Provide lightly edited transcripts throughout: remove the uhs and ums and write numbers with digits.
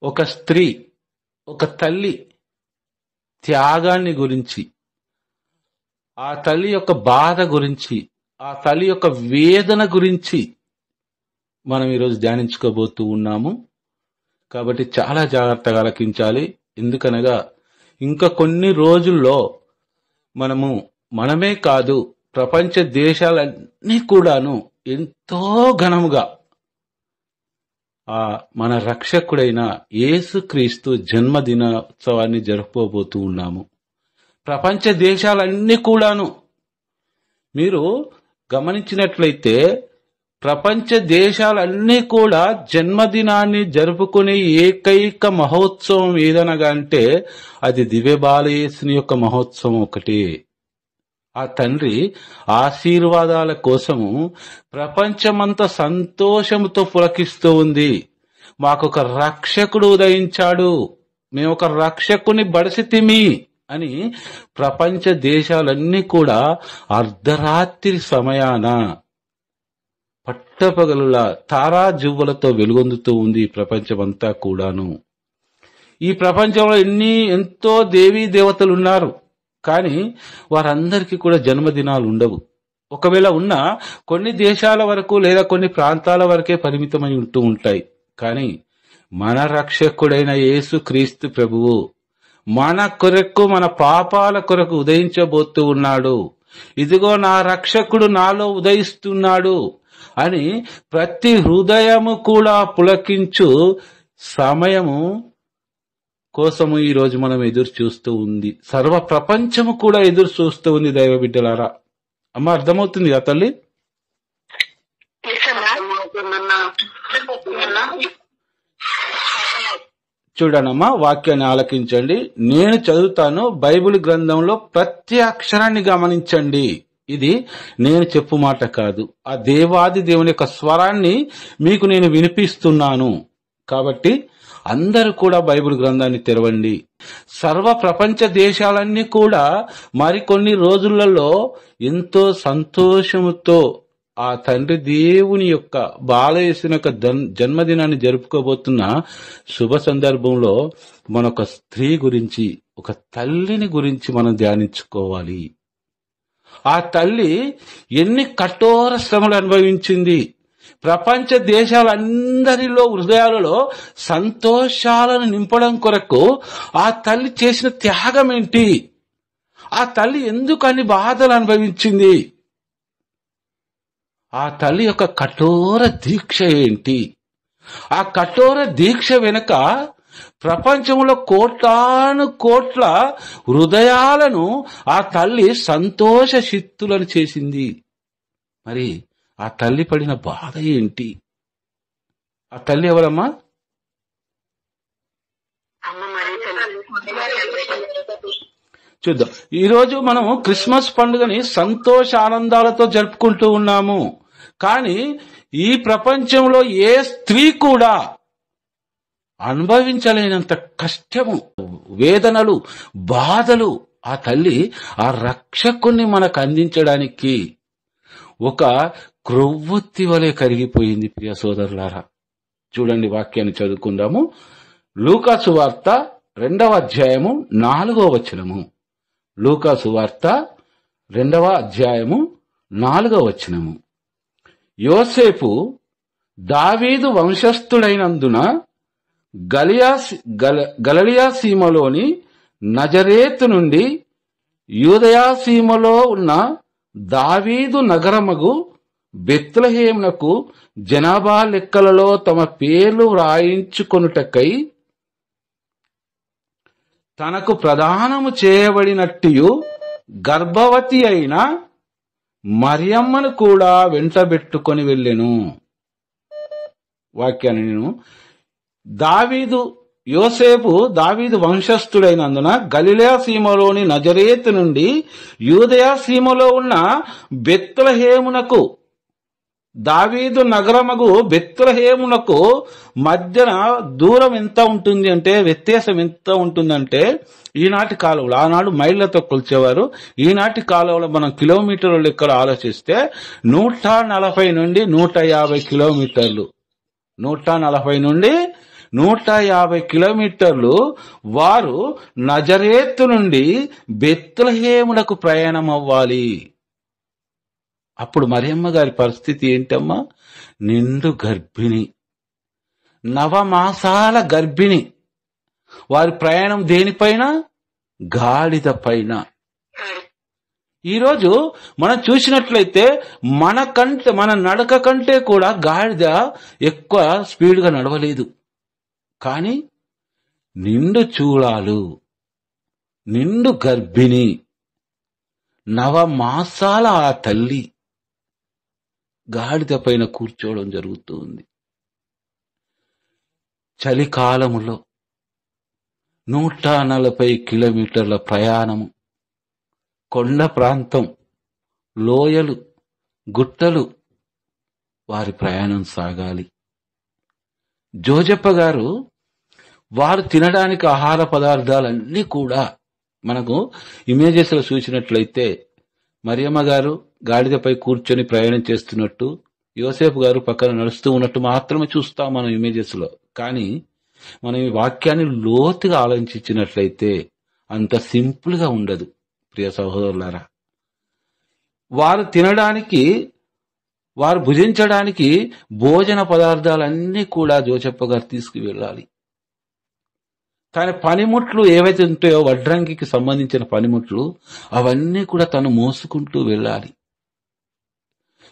ఒక స్త్రీ, ఒక తల్లి త్యాగాన్ని గురించి, ఆ తల్లి యొక్క బాధ గురించి, ఆ తల్లి యొక్క వేదన గురించి మనం ఈరోజు ధ్యానించుకోబోతూ ఉన్నాము. కాబట్టి చాలా జాగ్రత్తగా ఆలకించాలి. ఎందుకనగా ఇంకా కొన్ని రోజుల్లో మనమే కాదు, ప్రపంచ దేశాలన్నీ కూడాను ఎంతో ఘనముగా మన రక్షకుడైన యేసుక్రీస్తు జన్మదినోత్సవాన్ని జరుపుకోబోతూ ఉన్నాము. ప్రపంచ దేశాలన్నీ కూడాను మీరు గమనించినట్లయితే ప్రపంచ దేశాలన్నీ కూడా జన్మదినాన్ని జరుపుకునే ఏకైక మహోత్సవం ఏదనగా అంటే అది దివ్య బాలయేసుని యొక్క మహోత్సవం ఒకటి. ఆ తండ్రి ఆశీర్వాదాల కోసము ప్రపంచమంతా సంతోషముతో పులకిస్తూ ఉంది. మాకొక రక్షకుడు ఉదయించాడు, మేమొక రక్షకుని బడిసితిమి అని ప్రపంచ దేశాలన్నీ కూడా అర్ధరాత్రి సమయాన పట్టపగలుల తారాజువ్వలతో వెలుగొందుతూ ఉంది ప్రపంచమంతా కూడాను. ఈ ప్రపంచంలో ఎంతో దేవీ దేవతలు ఉన్నారు, కానీ వారందరికీ కూడా జన్మదినాలు ఉండవు. ఒకవేళ ఉన్నా కొన్ని దేశాల వరకు లేదా కొన్ని ప్రాంతాల వరకే పరిమితమై ఉంటూ ఉంటాయి. కానీ మన రక్షకుడైన యేసు క్రీస్తు ప్రభువు మన కొరకు, మన పాపాల కొరకు ఉదయించబోతూ ఉన్నాడు. ఇదిగో నా రక్షకుడు నాలో ఉదయిస్తున్నాడు అని ప్రతి హృదయము కూడా పులకించు సమయము కోసము ఈ రోజు మనం ఎదురు చూస్తూ ఉంది. సర్వ ప్రపంచము కూడా ఎదురు చూస్తూ ఉంది. దైవ బిడ్డలారా, అమ్మ అర్థమవుతుంది ఆ తల్లి? చూడనమ్మా, వాక్యాన్ని ఆలకించండి. నేను చదువుతాను. బైబిల్ గ్రంథంలో ప్రతి అక్షరాన్ని గమనించండి. ఇది నేను చెప్పు మాట కాదు, ఆ దేవాది దేవుని యొక్క స్వరాన్ని మీకు నేను వినిపిస్తున్నాను. కాబట్టి అందరూ కూడా బైబిల్ గ్రంథాన్ని తెరవండి. సర్వ ప్రపంచ దేశాలన్నీ కూడా మరికొన్ని రోజులలో ఎంతో సంతోషముతో ఆ తండ్రి దేవుని యొక్క బాలయేసుని యొక్క జన్మదినాన్ని జరుపుకోబోతున్న శుభ సందర్భంలో మనొక స్త్రీ గురించి, ఒక తల్లిని గురించి మనం ధ్యానించుకోవాలి. ఆ తల్లి ఎన్ని కఠోర శ్రమలు అనుభవించింది. ప్రపంచ దేశాలందరిలో హృదయాలలో సంతోషాలను నింపడం కొరకు ఆ తల్లి చేసిన త్యాగం ఏంటి? ఆ తల్లి ఎందుకు అన్ని బాధలు అనుభవించింది? ఆ తల్లి యొక్క కఠోర దీక్ష ఏంటి? ఆ కఠోర దీక్ష వెనుక ప్రపంచంలో కోట్లాను కోట్ల హృదయాలను ఆ తల్లి సంతోష చిత్తులను చేసింది. మరి ఆ తల్లి పడిన బాధ ఏంటి? ఆ తల్లి ఎవరమ్మా? చూద్దాం. ఈరోజు మనము క్రిస్మస్ పండుగని సంతోష ఆనందాలతో జరుపుకుంటూ ఉన్నాము. కానీ ఈ ప్రపంచంలో ఏ స్త్రీ కూడా అనుభవించలేనంత కష్టము, వేదనలు, బాధలు ఆ తల్లి ఆ రక్షకుణ్ణి మనకు అందించడానికి ఒక క్రొవ్వొత్తి వలె కరిగిపోయింది. ప్రియ సోదరులారా, చూడండి, వాక్యాన్ని చదువుకుందాము. లూకా సువార్త 2వ అధ్యాయము 4వ వచనము. లూకా సువార్త 2వ అధ్యాయము 4వ వచనము. యోసేపు దావీదు వంశస్థుడైనందున గలిలయ సీమలోని నజరేతు నుండి యూదయా సీమలో ఉన్న దావీదు నగరమగు బెత్లెహేమునకు జనాభా లెక్కలలో తమ పేర్లు వ్రాయించుకొనుటకై తనకు ప్రదానము చేయబడినట్టు గర్భవతి అయిన మరియమ్మను కూడా వెంటబెట్టుకొని వెళ్ళెను. వాక్యాన్ని నేను యోసేపు దావీదు వంశస్థుడైనందున గలిలయ సీమలోని నజరేతు నుండి యూదయ సీమలో ఉన్న బెత్లెహేమునకు, దావీదు నగరమగు బెత్లెహేమునకు మధ్యన దూరం ఎంత ఉంటుంది అంటే, వ్యత్యాసం ఎంత ఉంటుందంటే, ఈనాటి కాలంలో, ఆనాడు మైళ్ళతో కొలిచేవారు, ఈనాటి కాలంలో మనం కిలోమీటర్ల లెక్కలు ఆలోచిస్తే 140 నుండి 150 కిలోమీటర్లు, 140 నుండి 150 కిలోమీటర్లు వారు నజరేతు నుండి బెత్లెహేమునకు ప్రయాణం అవ్వాలి. అప్పుడు మరియమ్మ గారి పరిస్థితి ఏంటమ్మా? నిండు గర్భిణి, 9 మాసాల గర్భిణి. వారి ప్రయాణం దేనిపైన? గాడిద పైన. ఈరోజు మనం చూసినట్లయితే మన నడక కంటే కూడా గాడిద ఎక్కువ స్పీడ్గా నడవలేదు. కానీ నిండు చూడాలు, నిండు గర్భిణి, 9 మాసాల ఆ తల్లి గాడిద పైన కూర్చోవడం జరుగుతుంది. చలికాలములో 140 కిలోమీటర్ల ప్రయాణము, కొండ ప్రాంతం, లోయలు, గుట్టలు, వారి ప్రయాణం సాగాలి. జోజప్ప గారు వారు తినడానికి ఆహార పదార్థాలన్నీ కూడా మనకు ఇమేజెస్ లో చూసినట్లయితే మరియమ్మ గారు గాడిదపై కూర్చొని ప్రయాణం చేస్తున్నట్టు, యోసేపు గారు పక్కన నడుస్తూ ఉన్నట్టు మాత్రమే చూస్తాం మనం ఇమేజెస్ లో. కానీ మనం ఈ వాక్యాన్ని లోతుగా ఆలోచించినట్లయితే అంత సింపుల్ గా ఉండదు. ప్రియ సహోదరులారా, వారు తినడానికి, వారు భుజించడానికి భోజన పదార్థాలన్నీ కూడా జోసెప్ప గారు తీసుకువెళ్ళాలి. తన పనిముట్లు ఏవైతే ఉంటాయో, వడ్రంగికి సంబంధించిన పనిముట్లు, అవన్నీ కూడా తను మోసుకుంటూ వెళ్ళాలి.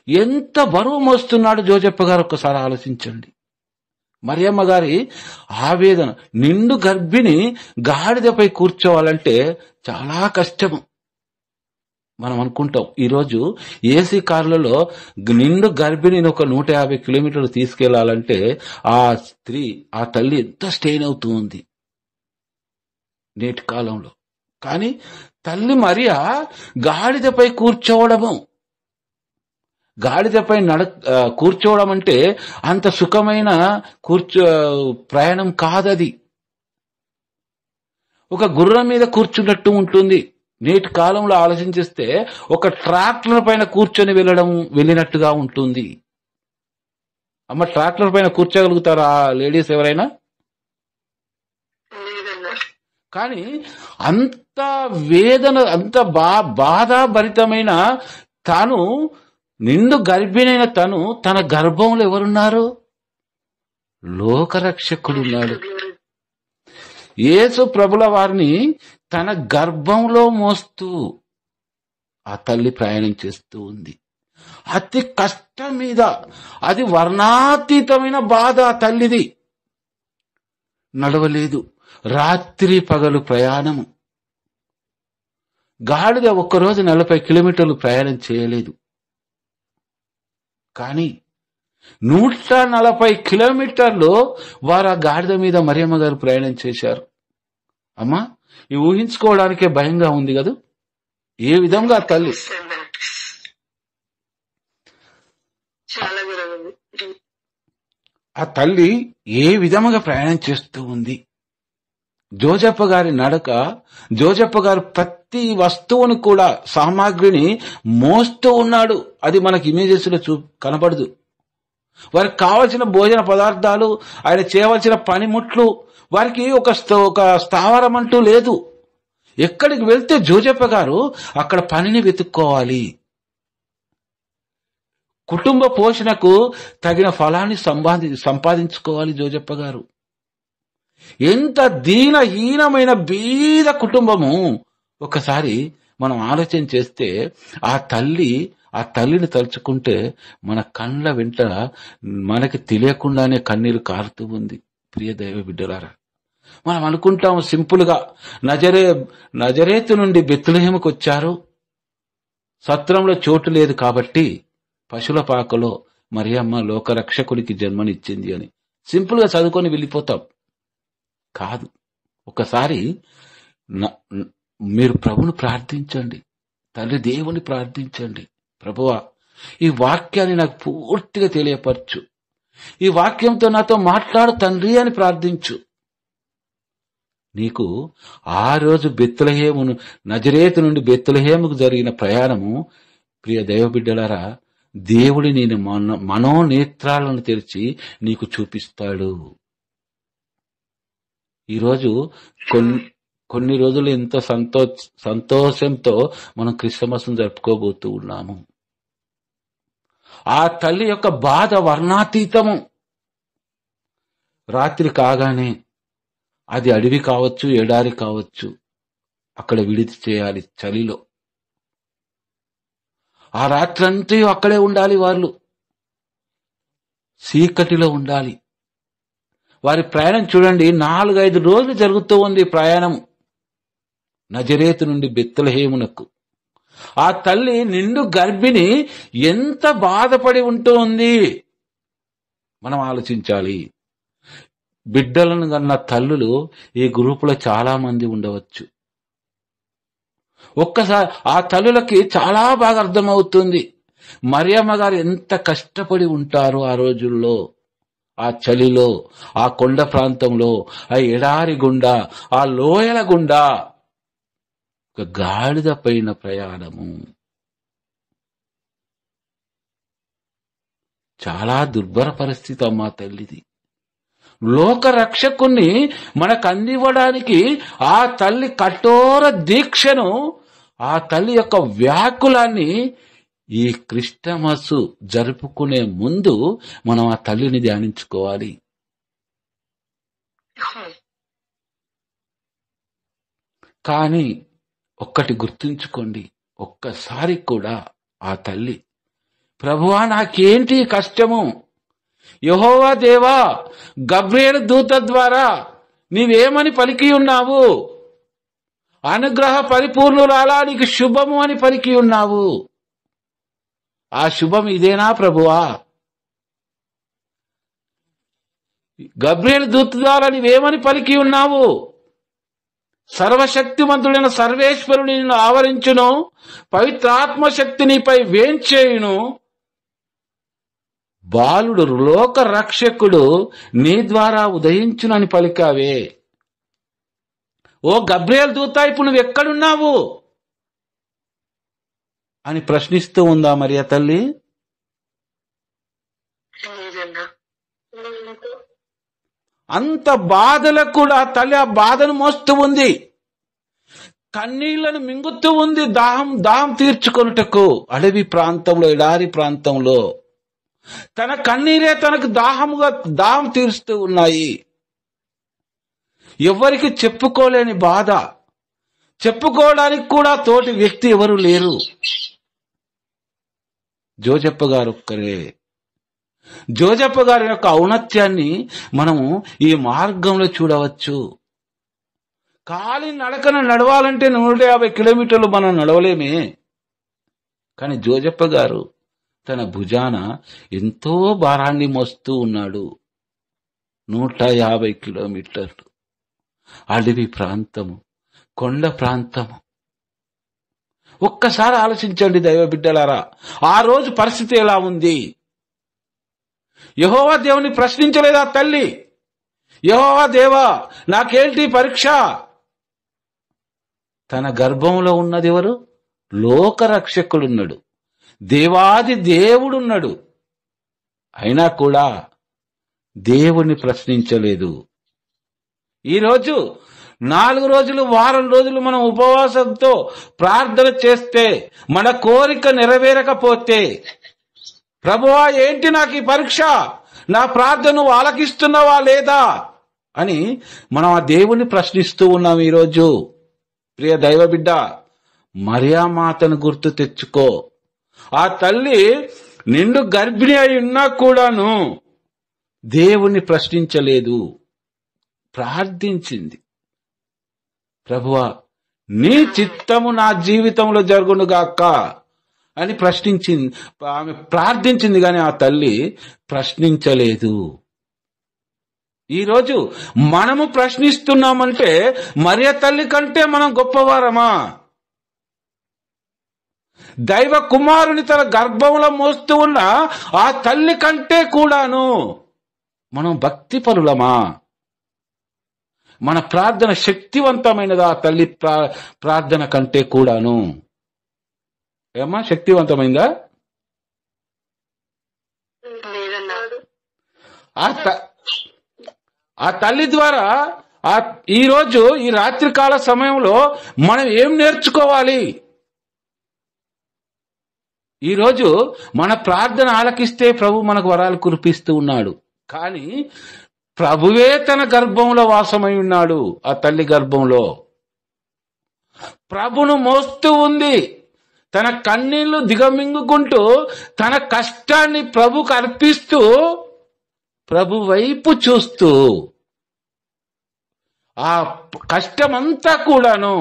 ఎంత బరువు మోస్తున్నాడు జోసెప్ప గారు ఒక్కసారి ఆలోచించండి. మరియమ్మ గారి ఆవేదన, నిండు గర్భిణి గాడిదపై కూర్చోవాలంటే చాలా కష్టము. మనం అనుకుంటాం ఈరోజు ఏసీ కార్లలో నిండు గర్భిణిని ఒక 150 కిలోమీటర్లు తీసుకెళ్లాలంటే ఆ స్త్రీ, ఆ తల్లి ఎంత స్ట్రెయిన్ అవుతూ ఉంది నేటి కాలంలో. కానీ తల్లి మరియా గాడిదపై కూర్చోవడము, గాడిదపై కూర్చోవడం అంటే అంత సుఖమైన ప్రయాణం కాదది. ఒక గుర్రం మీద కూర్చున్నట్టు ఉంటుంది. నేటి కాలంలో ఆలోచించిస్తే ఒక ట్రాక్టర్ పైన కూర్చొని వెళ్ళినట్టుగా ఉంటుంది. అమ్మ, ట్రాక్టర్ పైన కూర్చోగలుగుతారా లేడీస్ ఎవరైనా? కానీ అంత వేదన, అంత బాధాభరితమైన తాను, నిండు గర్భిణైన తను, తన గర్భంలో ఎవరున్నారు? లోకరక్షకుడున్నాడు. యేసు ప్రభుల వారిని తన గర్భంలో మోస్తూ ఆ తల్లి ప్రయాణం చేస్తూ ఉంది. అతి కష్టం మీద, అది వర్ణాతీతమైన బాధ ఆ తల్లిది. నడవలేదు, రాత్రి పగలు ప్రయాణము. గాడిద ఒక్కరోజు 40 కిలోమీటర్లు ప్రయాణం చేయలేదు. కానీ 140 కిలోమీటర్లు వారు ఆ గాడిద మీద మరియమ్మ గారు ప్రయాణం చేశారు. అమ్మా, ఈ ఊహించుకోవడానికే భయంగా ఉంది కదా, ఏ విధంగా తల్లి, ఆ తల్లి ఏ విధంగా ప్రయాణం చేస్తూ ఉంది. జోజప్ప గారి నడక, జోజప్ప గారు ప్రతి వస్తువును కూడా, సామాగ్రిని మోస్తూ ఉన్నాడు. అది మనకి ఇమేజెస్ లో కనబడదు. వారికి కావలసిన భోజన పదార్థాలు, ఆయన చేయవలసిన పనిముట్లు, వారికి ఒక స్థావరం అంటూ లేదు. ఎక్కడికి వెళ్తే జోజప్ప గారు అక్కడ పనిని వెతుక్కోవాలి. కుటుంబ పోషణకు తగిన ఫలాన్ని సంపాదించుకోవాలి జోజప్ప గారు. ఎంత దీనహీనమైన బీద కుటుంబము. ఒకసారి మనం ఆలోచన చేస్తే ఆ తల్లిని తలుచుకుంటే మన కళ్ళ వెంట మనకి తెలియకుండానే కన్నీరు కారుతూ ఉంది. ప్రియ దైవ బిడ్డలారా, మనం అనుకుంటాం సింపుల్ గా, నజరేతు నుండి బెత్లెహేముకు వచ్చారు, సత్రంలో చోటు లేదు కాబట్టి పశుల పాకలో మరియమ్మ లోకరక్షకుడికి జన్మనిచ్చింది అని సింపుల్ గా చదువుకొని వెళ్ళిపోతాం. కాదు, ఒకసారి మీరు ప్రభుని ప్రార్థించండి, తల్లి దేవుని ప్రార్థించండి. ప్రభువా, ఈ వాక్యాన్ని నాకు పూర్తిగా తెలియపరచు, ఈ వాక్యంతో నాతో మాట్లాడు తండ్రి అని ప్రార్థించు. నీకు ఆ రోజు నజరేతు నుండి బెత్లెహేముకు జరిగిన ప్రయాణము, ప్రియ దైవబిడ్డలారా, దేవుడి నేను మనోనేత్రాలను తెరిచి నీకు చూపిస్తాడు. ఈరోజు కొన్ని రోజులు ఎంతో సంతోషంతో మనం క్రిస్మస్ జరుపుకోబోతూ ఉన్నాము. ఆ తల్లి యొక్క బాధ వర్ణాతీతము. రాత్రి కాగానే అది అడవి కావచ్చు, ఎడారి కావచ్చు, అక్కడ విడిది చేయాలి చలిలో. ఆ రాత్రంతా అక్కడే ఉండాలి, వాళ్ళు చీకటిలో ఉండాలి. వారి ప్రయాణం చూడండి, 4-5 రోజులు జరుగుతూ ఉంది ప్రయాణం నజరేతు నుండి బెత్లెహేమునకు. ఆ తల్లి నిండు గర్భిణి ఎంత బాధపడి ఉంటుంది మనం ఆలోచించాలి. బిడ్డలను కన్న తల్లులు ఈ గ్రూపులో చాలా మంది ఉండవచ్చు. ఒక్కసారి ఆ తల్లులకి చాలా బాగా అర్థమవుతుంది మరియమ్మ గారు ఎంత కష్టపడి ఉంటారో ఆ రోజుల్లో, ఆ చలిలో, ఆ కొండ ప్రాంతంలో, ఆ ఎడారి గుండా, ఆ లోయల గుండా, ఒక గాడిద పైన ప్రయాణము. చాలా దుర్భర పరిస్థితి అమ్మా తల్లిది. లోక రక్షకుణ్ణి మనకు అందివ్వడానికి ఆ తల్లి కఠోర దీక్షను, ఆ తల్లి యొక్క వ్యాకులాన్ని ఈ క్రిస్టమస్ జరుపుకునే ముందు మనం ఆ తల్లిని ధ్యానించుకోవాలి. కానీ ఒక్కటి గుర్తుంచుకోండి, ఒక్కసారి కూడా ఆ తల్లి, ప్రభువా నాకేంటి కష్టము, యెహోవా దేవా గబ్రియేలు దూత ద్వారా నీవేమని పలికి ఉన్నావు, అనుగ్రహ పరిపూర్ణురాలా నీకు శుభము అని పలికి ఉన్నావు, ఆ శుభం ఇదేనా ప్రభువా? గబ్రియేలు దూత ద్వారా నీవేమని పలికి ఉన్నావు, సర్వశక్తిమంతుడైన సర్వేశ్వరుని నిన్ను ఆవరించును, పవిత్రాత్మ శక్తి నీపై వేంచేయును, బాలుడు లోక రక్షకుడు నీ ద్వారా ఉదయించునని పలికావే. ఓ గబ్రియేలు దూత, ఇప్పుడు నువ్వు ఎక్కడున్నావు అని ప్రశ్నిస్తూ ఉందా మరి ఆ తల్లి? అంత బాధలకు కూడా తల్లి ఆ బాధను మోస్తూ ఉంది, కన్నీళ్లను మింగుతూ ఉంది, దాహం తీర్చుకొనుటకు. అడవి ప్రాంతంలో, ఎడారి ప్రాంతంలో తన కన్నీరే తనకు దాహం తీరుస్తూ ఉన్నాయి. ఎవరికి చెప్పుకోలేని బాధ, చెప్పుకోవడానికి కూడా తోటి వ్యక్తి ఎవరు లేరు. జోజప్ప గారు ఒక్కరే. జోజప్ప గారి యొక్క ఔన్నత్యాన్ని మనము ఈ మార్గంలో చూడవచ్చు. కాలి నడకన నడవాలంటే 150 కిలోమీటర్లు మనం నడవలేమే. కానీ జోజప్ప గారు తన భుజాన ఎంతో భారాన్ని మోస్తూ ఉన్నాడు. 150 కిలోమీటర్లు, అడవి ప్రాంతము, కొండ ప్రాంతము. ఒక్కసారి ఆలోచించండి దైవ బిడ్డలారా, ఆ రోజు పరిస్థితి ఎలా ఉంది? యెహోవా దేవుని ప్రశ్నించలేదా తల్లి? యెహోవా దేవా నాకేంటి పరీక్ష? తన గర్భంలో ఉన్నది ఎవరు? లోక రక్షకుడున్నాడు, దేవాది దేవుడున్నాడు. అయినా కూడా దేవుణ్ణి ప్రశ్నించలేదు. ఈరోజు 4 రోజులు, వారం రోజులు మనం ఉపవాసంతో ప్రార్థన చేస్తే మన కోరిక నెరవేరకపోతే, ప్రభువా ఏంటి నాకు ఈ పరీక్ష, నా ప్రార్థన ఆలకిస్తున్నావా లేదా అని మనం ఆ దేవుణ్ణి ప్రశ్నిస్తూ ఉన్నాం. ఈరోజు ప్రియ దైవ బిడ్డ, మరియామాతను గుర్తు తెచ్చుకో. ఆ తల్లి నిండు గర్భిణి అయి ఉన్నా కూడాను దేవుణ్ణి ప్రశ్నించలేదు, ప్రార్థించింది. ప్రభువా నీ చిత్తము నా జీవితంలో జరుగునుగాక అని ప్రశ్నించింది, ఆమె ప్రార్థించింది. కానీ ఆ తల్లి ప్రశ్నించలేదు. ఈరోజు మనము ప్రశ్నిస్తున్నామంటే మరియ తల్లి కంటే మనం గొప్పవారమా? దైవ కుమారుని తన గర్భంలో మోస్తూ ఉన్న ఆ తల్లి కంటే కూడాను మనం భక్తి పరులమా? మన ప్రార్థన శక్తివంతమైనదా ఆ తల్లి ప్రార్థన కంటే కూడాను? ఏమా శక్తివంతమైందా? ఆ తల్లి ద్వారా ఈరోజు ఈ రాత్రికాల సమయంలో మనం ఏం నేర్చుకోవాలి? ఈరోజు మన ప్రార్థన ఆలకిస్తే ప్రభు మనకు వరాలు కురిపిస్తూ ఉన్నాడు. కానీ ప్రభువే తన గర్భంలో వాసమై ఉన్నాడు. ఆ తల్లి గర్భంలో ప్రభును మోస్తూ ఉంది. తన కన్నీళ్లు దిగమింగుకుంటూ తన కష్టాన్ని ప్రభుకు అర్పిస్తూ ప్రభు వైపు చూస్తూ ఆ కష్టమంతా కూడాను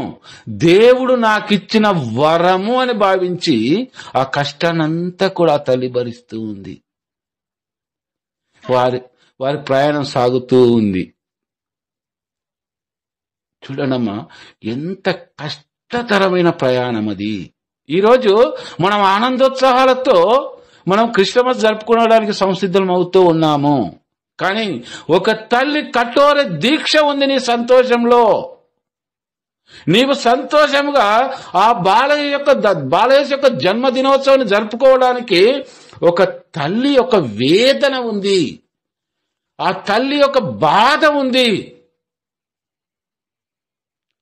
దేవుడు నాకిచ్చిన వరము అని భావించి ఆ కష్టాన్నంతా కూడా ఆ తల్లి భరిస్తూ ఉంది. వారి ప్రయాణం సాగుతూ ఉంది. చూడనమ్మా, ఎంత కష్టతరమైన ప్రయాణం అది. ఈరోజు మనం ఆనందోత్సాహాలతో మనం క్రిస్టమస్ జరుపుకోవడానికి సంసిద్ధం అవుతూ ఉన్నాము. కానీ ఒక తల్లి కఠోర దీక్ష ఉంది నీ సంతోషంలో. నీవు సంతోషంగా ఆ బాలయేసు యొక్క జన్మదినోత్సవాన్ని జరుపుకోవడానికి ఒక తల్లి యొక్క వేదన ఉంది. ఆ తల్లి యొక్క బాధ ఉంది.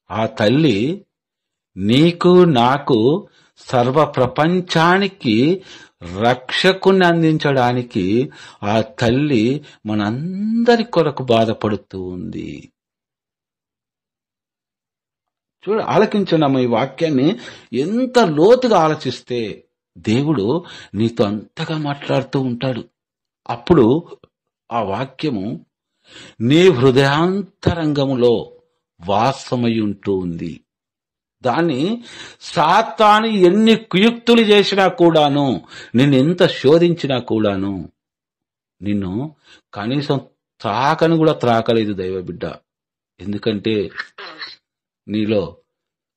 ఆ తల్లి నీకు నాకు సర్వ ప్రపంచానికి రక్షకుని అందించడానికి ఆ తల్లి మనందరి కొరకు బాధపడుతూ ఉంది. ఆలకించండి ఈ వాక్యాన్ని. ఎంత లోతుగా ఆలోచిస్తే దేవుడు నీతో అంతగా మాట్లాడుతూ ఉంటాడు. అప్పుడు ఆ వాక్యము నీ హృదయాంతరంగములో వాసమై ఉంటూ ఉంది. దాన్ని సాతాను ఎన్ని కుయుక్తులు చేసినా కూడాను, నిన్ను ఎంత శోధించినా కూడాను నిన్ను కనీసం త్రాకని కూడా త్రాకలేదు దైవ బిడ్డ. ఎందుకంటే నీలో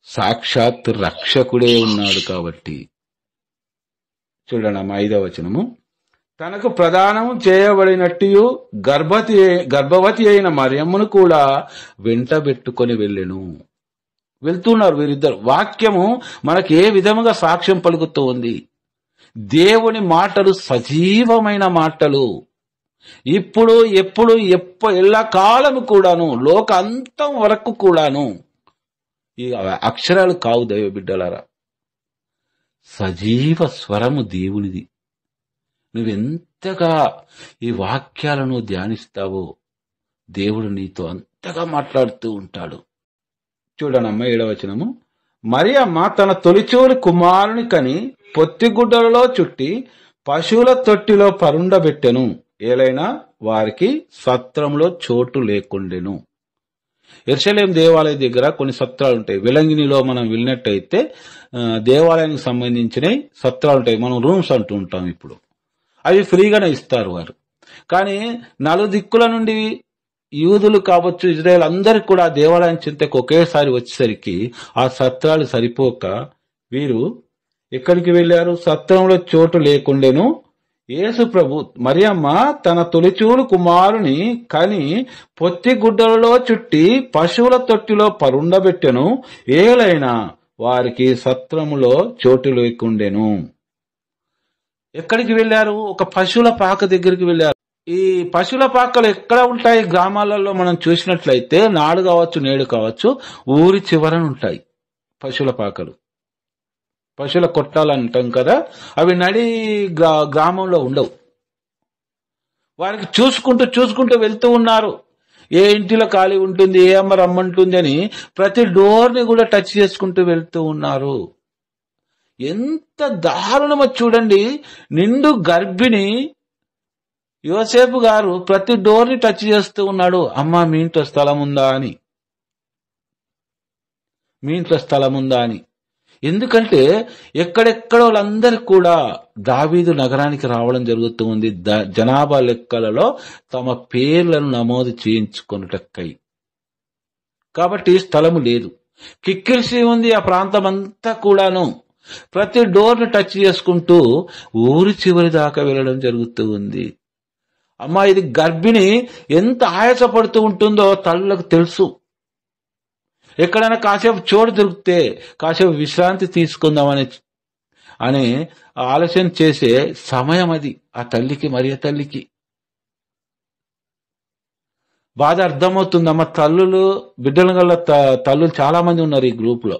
సాక్షాత్ రక్షకుడే ఉన్నాడు కాబట్టి. చూడండి 5వ వచనము. తనకు ప్రదానము చేయబడినట్టు గర్భవతి అయిన మరియమ్మను కూడా వెంటబెట్టుకొని వెళ్తున్నారు వీరిద్దరు. వాక్యము మనకి ఏ విధముగా సాక్ష్యం పలుకుతూ ఉంది? దేవుని మాటలు సజీవమైన మాటలు. ఇప్పుడు ఎప్పుడు ఎల్లకాలము కూడాను, లోక అంతం వరకు కూడాను ఈ అక్షరాలు కావు దైవ బిడ్డలారా. సజీవ స్వరము దేవునిది. నువ్వెంతగా ఈ వాక్యాలను ధ్యానిస్తావో దేవుడు నీతో అంతగా మాట్లాడుతూ ఉంటాడు. చూడనమ్మ 7వ వచనము. మరియమ్మ తన తొలిచూరి కుమారుని కని పొత్తిగుడ్డలలో చుట్టి పశువుల తొట్టిలో పరుండబెట్టెను. ఏలైనా వారికి సత్రంలో చోటు లేకుండెను. యెరూషలేం దేవాలయం దగ్గర కొన్ని సత్రాలు ఉంటాయి. వెలంగినిలో మనం వెళ్ళినట్టయితే దేవాలయానికి సంబంధించిన సత్రాలు ఉంటాయి. మనం రూమ్స్ అంటూ ఉంటాం. ఇప్పుడు అవి ఫ్రీగానే ఇస్తారు వారు. కానీ నలుదిక్కుల నుండి యూదులు కావచ్చు, ఇజ్రాయెల్ అందరికి కూడా దేవాలయం చింతకు ఒకేసారి వచ్చేసరికి ఆ సత్రాలు సరిపోక వీరు ఎక్కడికి వెళ్లారు? సత్రంలో చోటు లేకుండెను. యేసు ప్రభు మరియమ్మ తన తొలిచూలు కుమారుని కని పొత్తిగుడ్డలలో చుట్టి పశువుల తొట్టిలో పరుండబెట్టెను. ఏలైనా వారికి సత్రములో చోటు లేకుండెను. ఎక్కడికి వెళ్లారు? ఒక పశువుల పాక దగ్గరికి వెళ్లారు. ఈ పశువుల పాకలు ఎక్కడ ఉంటాయి? గ్రామాలలో మనం చూసినట్లయితే నాడు కావచ్చు, నేడు కావచ్చు, ఊరి చివరన ఉంటాయి పశువుల పాకలు. పశువుల కొట్టాలు అంటాం కదా, అవి నడి గ్రామంలో ఉండవు. వారికి చూసుకుంటూ వెళ్తూ ఉన్నారు. ఏ ఇంటిలో ఖాళీ ఉంటుంది, ఏ అమ్మ రమ్మంటుంది అని ప్రతి డోర్ని కూడా టచ్ చేసుకుంటూ వెళ్తూ ఉన్నారు. ఎంత దారుణమో చూడండి. నిండు గర్భిణి యోసేపు గారు ప్రతి డోర్ని టచ్ చేస్తూ ఉన్నాడు. అమ్మా మీ ఇంట్లో స్థలం ఉందా అని, మీ ఇంట్లో స్థలం ఉందా అని. ఎందుకంటే ఎక్కడెక్కడ వాళ్ళందరూ కూడా దావీదు నగరానికి రావడం జరుగుతూ ఉంది. జనాభా లెక్కలలో తమ పేర్లను నమోదు చేయించుకొనుటక్కై. కాబట్టి స్థలము లేదు, కిక్కిరిసి ఉంది ఆ ప్రాంతం అంతా కూడాను. ప్రతి డోర్ను టచ్ చేసుకుంటూ ఊరి చివరి దాకా వెళ్ళడం జరుగుతూ ఉంది. అమ్మా, ఇది గర్భిణి ఎంత ఆయాసపడుతూ ఉంటుందో తల్లులకు తెలుసు. ఎక్కడైనా కాసేపు చోటు దొరికితే కాసేపు విశ్రాంతి తీసుకుందామని అని ఆలోచన చేసే సమయం అది ఆ తల్లికి, మరియ తల్లికి. బాధ అర్థమవుతుందమ్మా. తల్లులు బిడ్డలు గల తల్లులు చాలా మంది ఉన్నారు ఈ గ్రూప్ లో.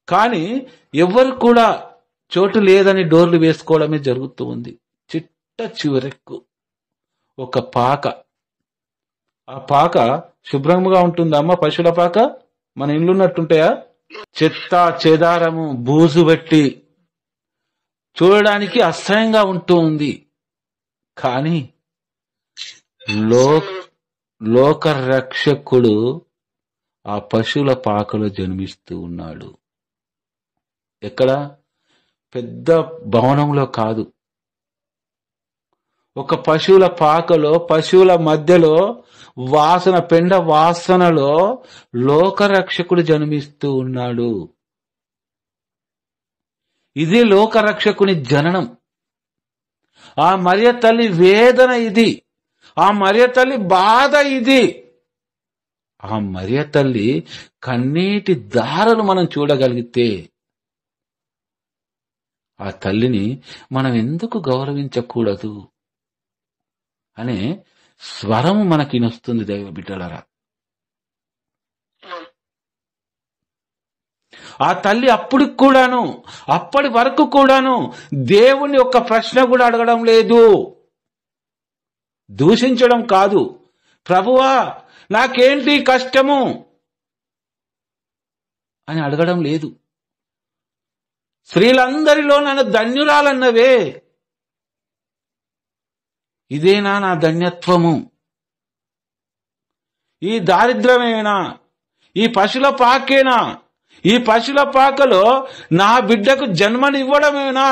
కానీ ఎవరు కూడా చోటు లేదని డోర్లు వేసుకోవడమే జరుగుతూ ఉంది. చిట్ట చివరకు ఒక పాక, ఆ పాక శుభ్రంగా ఉంటుందమ్మా. పశువుల పాక మన ఇల్లున్నట్టుంటాయా? చెత్త చెదారము బూజు పెట్టి చూడడానికి అసహ్యంగా ఉంటూ ఉంది. కానీ లోక రక్షకుడు ఆ పశువుల పాకలో జన్మిస్తూ ఉన్నాడు. ఎక్కడ? పెద్ద భవనంలో కాదు, ఒక పశువుల పాకలో, పశువుల మధ్యలో వాసన, పెండ వాసనలో లోకరక్షకుడు జన్మిస్తూ ఉన్నాడు. ఇది లోకరక్షకుని జననం. ఆ మరియ తల్లి వేదన ఇది, ఆ మరియ తల్లి బాధ ఇది. ఆ మరియ తల్లి కన్నీటి దారలు మనం చూడగలిగితే ఆ తల్లిని మనం ఎందుకు గౌరవించకూడదు అనే స్వరం మనకి నొస్తుంది దైవ బిడ్డలరా. ఆ తల్లి అప్పటి వరకు కూడాను దేవుణ్ణి ఒక్క ప్రశ్న కూడా అడగడం లేదు. దూషించడం కాదు, ప్రభువా నాకేంటి కష్టము అని అడగడం లేదు. స్త్రీలందరిలో నన్ను ధన్యురాలన్నవే, ఇదేనా నా ధన్యత్వము? ఈ దారిద్ర్యమేనా? ఈ పశుల పాకేనా? ఈ పశుల పాకలో నా బిడ్డకు జన్మనివ్వడమేనా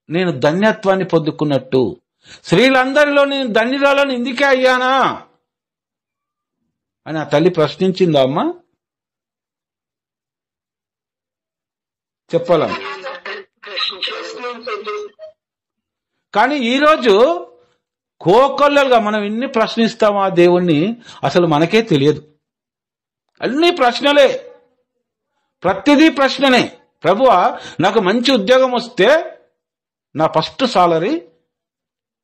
నేను ధన్యత్వాన్ని పొందుకున్నట్టు? స్త్రీలందరిలో నేను ధన్యురాలను ఇందుకే అయ్యానా అని ఆ తల్లి ప్రశ్నించిందా అమ్మా? చెప్పాలా? కానీ ఈరోజు కోకొల్లలుగా మనం ఎన్ని ప్రశ్నిస్తాం ఆ దేవుణ్ణి అసలు మనకే తెలియదు. అన్ని ప్రశ్నలే, ప్రతిదీ ప్రశ్ననే. ప్రభువా నాకు మంచి ఉద్యోగం వస్తే నా ఫస్ట్ సాలరీ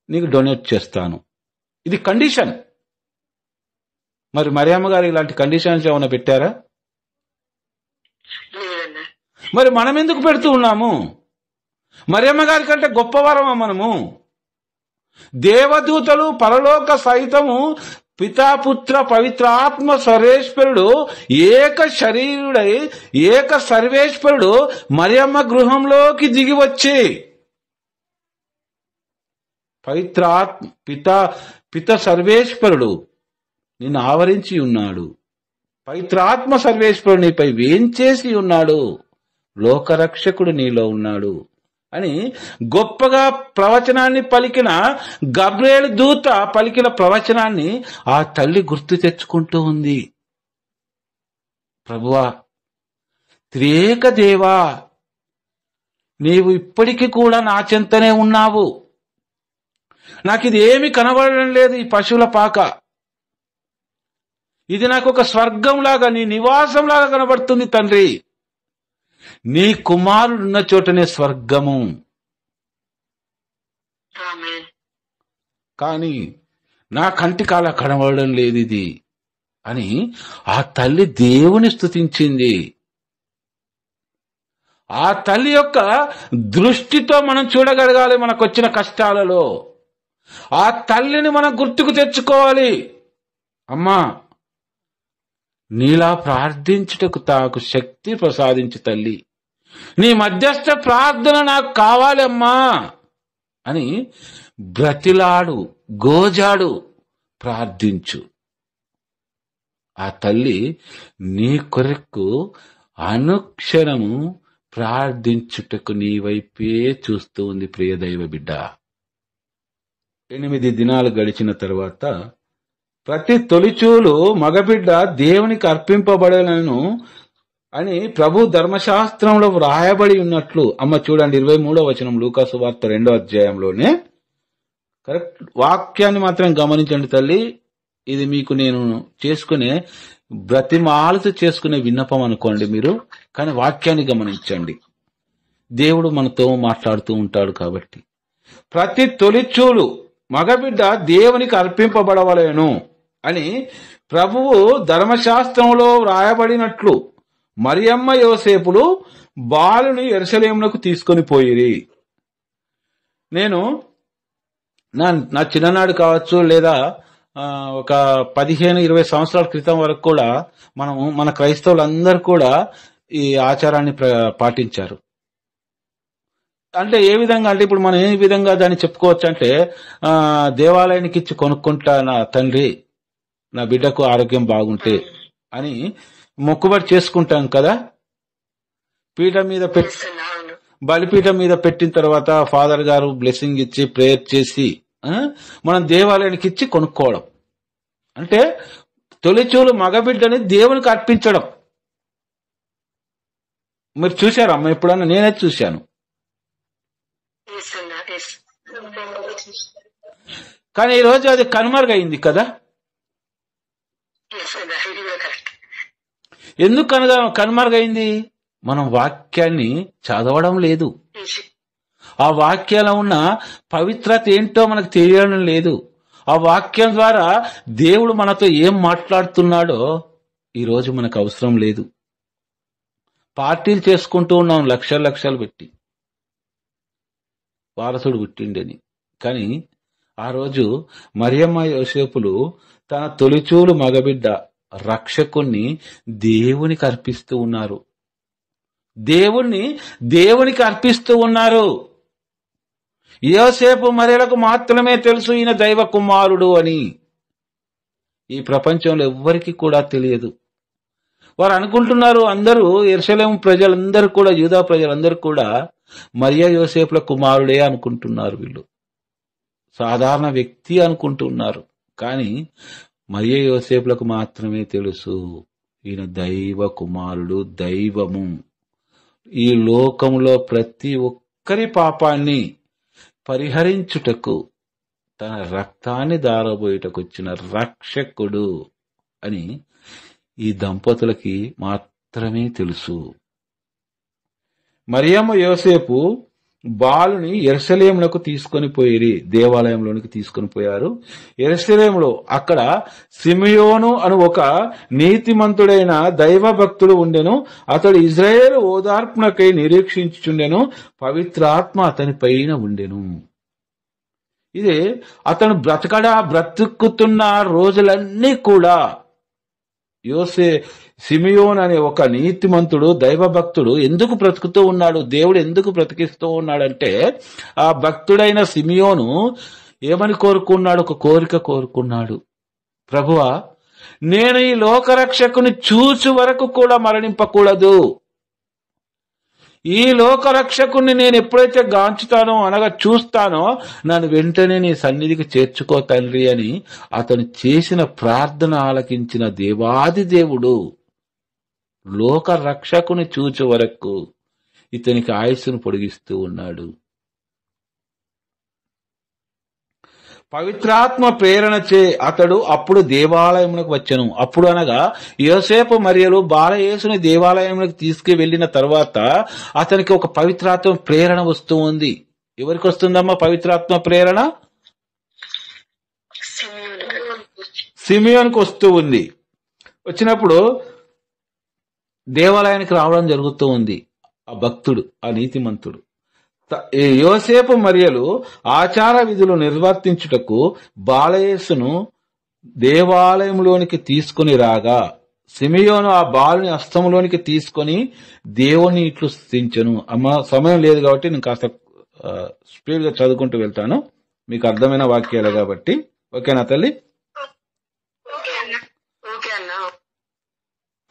నీకు డొనేట్ చేస్తాను, ఇది కండిషన్. మరి మరియమ్మ గారు ఇలాంటి కండిషన్స్ ఏమైనా పెట్టారా? మరి మనం ఎందుకు పెడుతూ ఉన్నాము? మరియమ్మ గారి కంటే గొప్పవారమా మనము? దేవదూతలు పరలోక సైతము పితాపుత్ర పవిత్రాత్మ సర్వేశ్వరుడు ఏక శరీరుడై ఏక సర్వేశ్వరుడు మరియమ్మ గృహంలోకి దిగి వచ్చి పిత సర్వేశ్వరుడు నిన్ను ఆవరించి ఉన్నాడు, పవిత్రాత్మ సర్వేశ్వరుడు నీపై వేంచేసి ఉన్నాడు, లోకరక్షకుడు నీలో ఉన్నాడు అని గొప్పగా ప్రవచనాన్ని పలికిన గబ్రియేలు దూత పలికిన ప్రవచనాన్ని ఆ తల్లి గుర్తు తెచ్చుకుంటూ ఉంది. ప్రభువా, త్రియేక దేవా, నీవు ఇప్పటికీ కూడా నా చెంతనే ఉన్నావు. నాకు ఇది ఏమి కనబడడం లేదు. ఈ పశువుల పాక ఇది నాకు ఒక స్వర్గంలాగా, నీ నివాసంలాగా కనబడుతుంది తండ్రి. నీ కుమారుడున్న చోటనే స్వర్గము. కానీ నా కంటికి అలా కనబడడం లేదు ఇది అని ఆ తల్లి దేవుని స్తుతించింది. ఆ తల్లి యొక్క దృష్టితో మనం చూడగలగాలి మనకొచ్చిన కష్టాలలో. ఆ తల్లిని మనం గుర్తుకు తెచ్చుకోవాలి. అమ్మా, నీలా ప్రార్థించుటకు తాకు శక్తి ప్రసాదించు తల్లి, నీ మధ్యస్థ ప్రార్థన నాకు కావాలమ్మా అని బ్రతిలాడు, గోజాడు, ప్రార్థించు. ఆ తల్లి నీ కొరకు అనుక్షణము ప్రార్థించుటకు నీ వైపే చూస్తూ ఉంది. ప్రియ దైవ బిడ్డ, 8 దినాలు గడిచిన తర్వాత ప్రతి తొలిచూలు మగబిడ్డ దేవునికి అర్పింపబడలను అని ప్రభు ధర్మశాస్త్రంలో వ్రాయబడి ఉన్నట్లు. అమ్మ చూడండి, 23వ వచనం లూకాసు వార్త 2వ అధ్యాయంలోనే. కరెక్ట్ వాక్యాన్ని మాత్రం గమనించండి తల్లి. ఇది మీకు నేను చేసుకునే బ్రతిమాలతో చేసుకునే విన్నపం అనుకోండి మీరు, కానీ వాక్యాన్ని గమనించండి. దేవుడు మనతో మాట్లాడుతూ ఉంటాడు కాబట్టి ప్రతి తొలిచూలు మగబిడ్డ దేవునికి అర్పింపబడవలేను అని ప్రభువు ధర్మశాస్త్రంలో వ్రాయబడినట్లు మరియమ్మ యోసేపులు బాలుని యెరూషలేమునకు తీసుకొని పోయిరి. నేను నా చిన్ననాడు కావచ్చు, లేదా ఒక 15-20 సంవత్సరాల క్రితం వరకు కూడా మన క్రైస్తవులందరూ కూడా ఈ ఆచారాన్ని పాటించారు. అంటే ఏ విధంగా అంటే ఇప్పుడు మనం ఏ విధంగా దాన్ని చెప్పుకోవచ్చు అంటే, దేవాలయానికి ఇచ్చి కొనుక్కుంటా నా తండ్రి నా బిడ్డకు ఆరోగ్యం బాగుంటే అని మొక్కుబడి చేసుకుంటాం కదా. పీఠం మీద బలిపీఠం మీద పెట్టిన తర్వాత ఫాదర్ గారు బ్లెస్సింగ్ ఇచ్చి ప్రేయర్ చేసి మనం దేవాలయానికి ఇచ్చి కొనుక్కోవడం అంటే తొలిచూలు మగబిడ్డని దేవునికి అర్పించడం. మీరు చూశారు అమ్మ ఎప్పుడన్నా? నేనే చూశాను. కానీ ఈరోజు అది కనుమరుగైంది కదా. ఎందుకు కనుమరుగైంది? మనం వాక్యాన్ని చదవడం లేదు. ఆ వాక్యాల్లో ఉన్న పవిత్రత ఏంటో మనకు తెలియడం లేదు. ఆ వాక్యం ద్వారా దేవుడు మనతో ఏం మాట్లాడుతున్నాడో ఈరోజు మనకు అవసరం లేదు. పార్టీలు చేసుకుంటూ ఉన్నాం లక్షలు పెట్టి, వారసుడు పుట్టిండని. కానీ ఆ రోజు మరియమ్మ యోసేపులు తన తొలిచూలు మగబిడ్డ రక్షకుణ్ణి దేవునికి అర్పిస్తూ ఉన్నారు. దేవునికి అర్పిస్తూ ఉన్నారు. యోసేపు మరియలకు మాత్రమే తెలుసు ఈయన దైవ కుమారుడు అని. ఈ ప్రపంచంలో ఎవ్వరికి కూడా తెలియదు. వారు అనుకుంటున్నారు, అందరూ యెరూషలేము ప్రజలందరూ కూడా, యూదా ప్రజలందరూ కూడా మరియా యోసేపుల కుమారుడే అనుకుంటున్నారు. వీళ్ళు సాధారణ వ్యక్తి అనుకుంటున్నారు. కానీ మరియా యోసేపులకు మాత్రమే తెలుసు ఈయన దైవ కుమారుడు, దైవము. ఈ లోకంలో ప్రతి ఒక్కరి పాపాన్ని పరిహరించుటకు తన రక్తాన్ని దారబోయేటకు వచ్చిన రక్షకుడు అని ఈ దంపతులకి మాత్రమే తెలుసు. మరియమ్మ యోసేపు బాలుని యెరూషలేమునకు తీసుకొని పోయిరి, దేవాలయంలోనికి తీసుకొని పోయారు. యెరూషలేములో అక్కడ సిమియోను అను ఒక నీతిమంతుడైన దైవ భక్తుడు ఉండెను. అతడు ఇజ్రాయేలు ఓదార్పునకై నిరీక్షించుచుండెను. పవిత్రాత్మ అతని పైన ఉండెను. ఇదే అతను బ్రతుకుతున్న రోజులన్నీ కూడా సిమియోన్ అనే ఒక నీతిమంతుడు దైవ భక్తుడు ఎందుకు బ్రతుకుతూ ఉన్నాడు, దేవుడు ఎందుకు బ్రతికిస్తూ ఉన్నాడంటే, ఆ భక్తుడైన సిమియోను ఏమని కోరుకున్నాడు? ఒక కోరిక కోరుకున్నాడు. ప్రభువా, నేను ఈ లోకరక్షకుని చూచు వరకు కూడా మరణింపకూడదు. ఈ లోకరక్షకుణ్ణి నేను ఎప్పుడైతే గాంచుతానో, అనగా చూస్తానో, నన్ను వెంటనే నీ సన్నిధికి చేర్చుకో తండ్రి అని అతను చేసిన ప్రార్థన ఆలకించిన దేవాది దేవుడు లోక రక్షకుని చూచే వరకు ఇతనికి ఆయుస్సును పొడిగిస్తూ ఉన్నాడు. పవిత్రాత్మ ప్రేరణచే అతడు అప్పుడు దేవాలయమునకు వచ్చెను. అప్పుడు అనగా యోసేపు మరియలు బాలయేసుని దేవాలయమునకు తీసుకువెళ్లిన తర్వాత అతనికి ఒక పవిత్రాత్మ ప్రేరణ వస్తూ ఉంది. ఎవరికి వస్తుందమ్మా పవిత్రాత్మ ప్రేరణ? సిమియోనుకు వస్తూ ఉంది. వచ్చినప్పుడు దేవాలయానికి రావడం జరుగుతూ ఉంది. ఆ భక్తుడు, ఆ నీతిమంతుడు యోసేపు మరియలు ఆచార విధులు నిర్వర్తించుటకు బాలయేసును దేవాలయంలోనికి తీసుకుని రాగా సిమియోను ఆ బాలుని హస్తములోనికి తీసుకొని దేవుని ఇట్లు స్తుతించెను. అమ్మ సమయం లేదు కాబట్టి నేను కాస్త స్పీడ్ గా చదువుకుంటూ వెళ్తాను, మీకు అర్థమైన వాక్యాలు కాబట్టి. ఓకేనా తల్లి?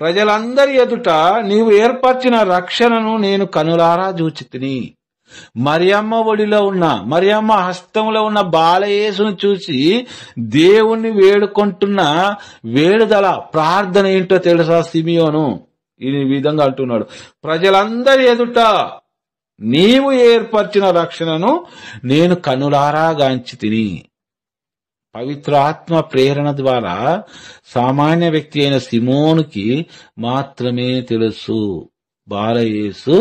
ప్రజలందరి ఎదుట నీవు ఏర్పరిచిన రక్షణను నేను కనులారా చూచితిని. మరియమ్మ హస్తంలో ఉన్న బాలయేసును చూసి దేవుణ్ణి వేడుకుంటున్న వేడుదల ప్రార్థన ఏంటో తెలుసా సిమియోను? ఈ విధంగా అంటున్నాడు, ప్రజలందరి ఎదుట నీవు ఏర్పరిచిన రక్షణను నేను కనులారా గాంచితిని. పవిత్రాత్మ ప్రేరణ ద్వారా సామాన్య వ్యక్తి అయిన సిమోనుకి మాత్రమే తెలుసు బాలయేసు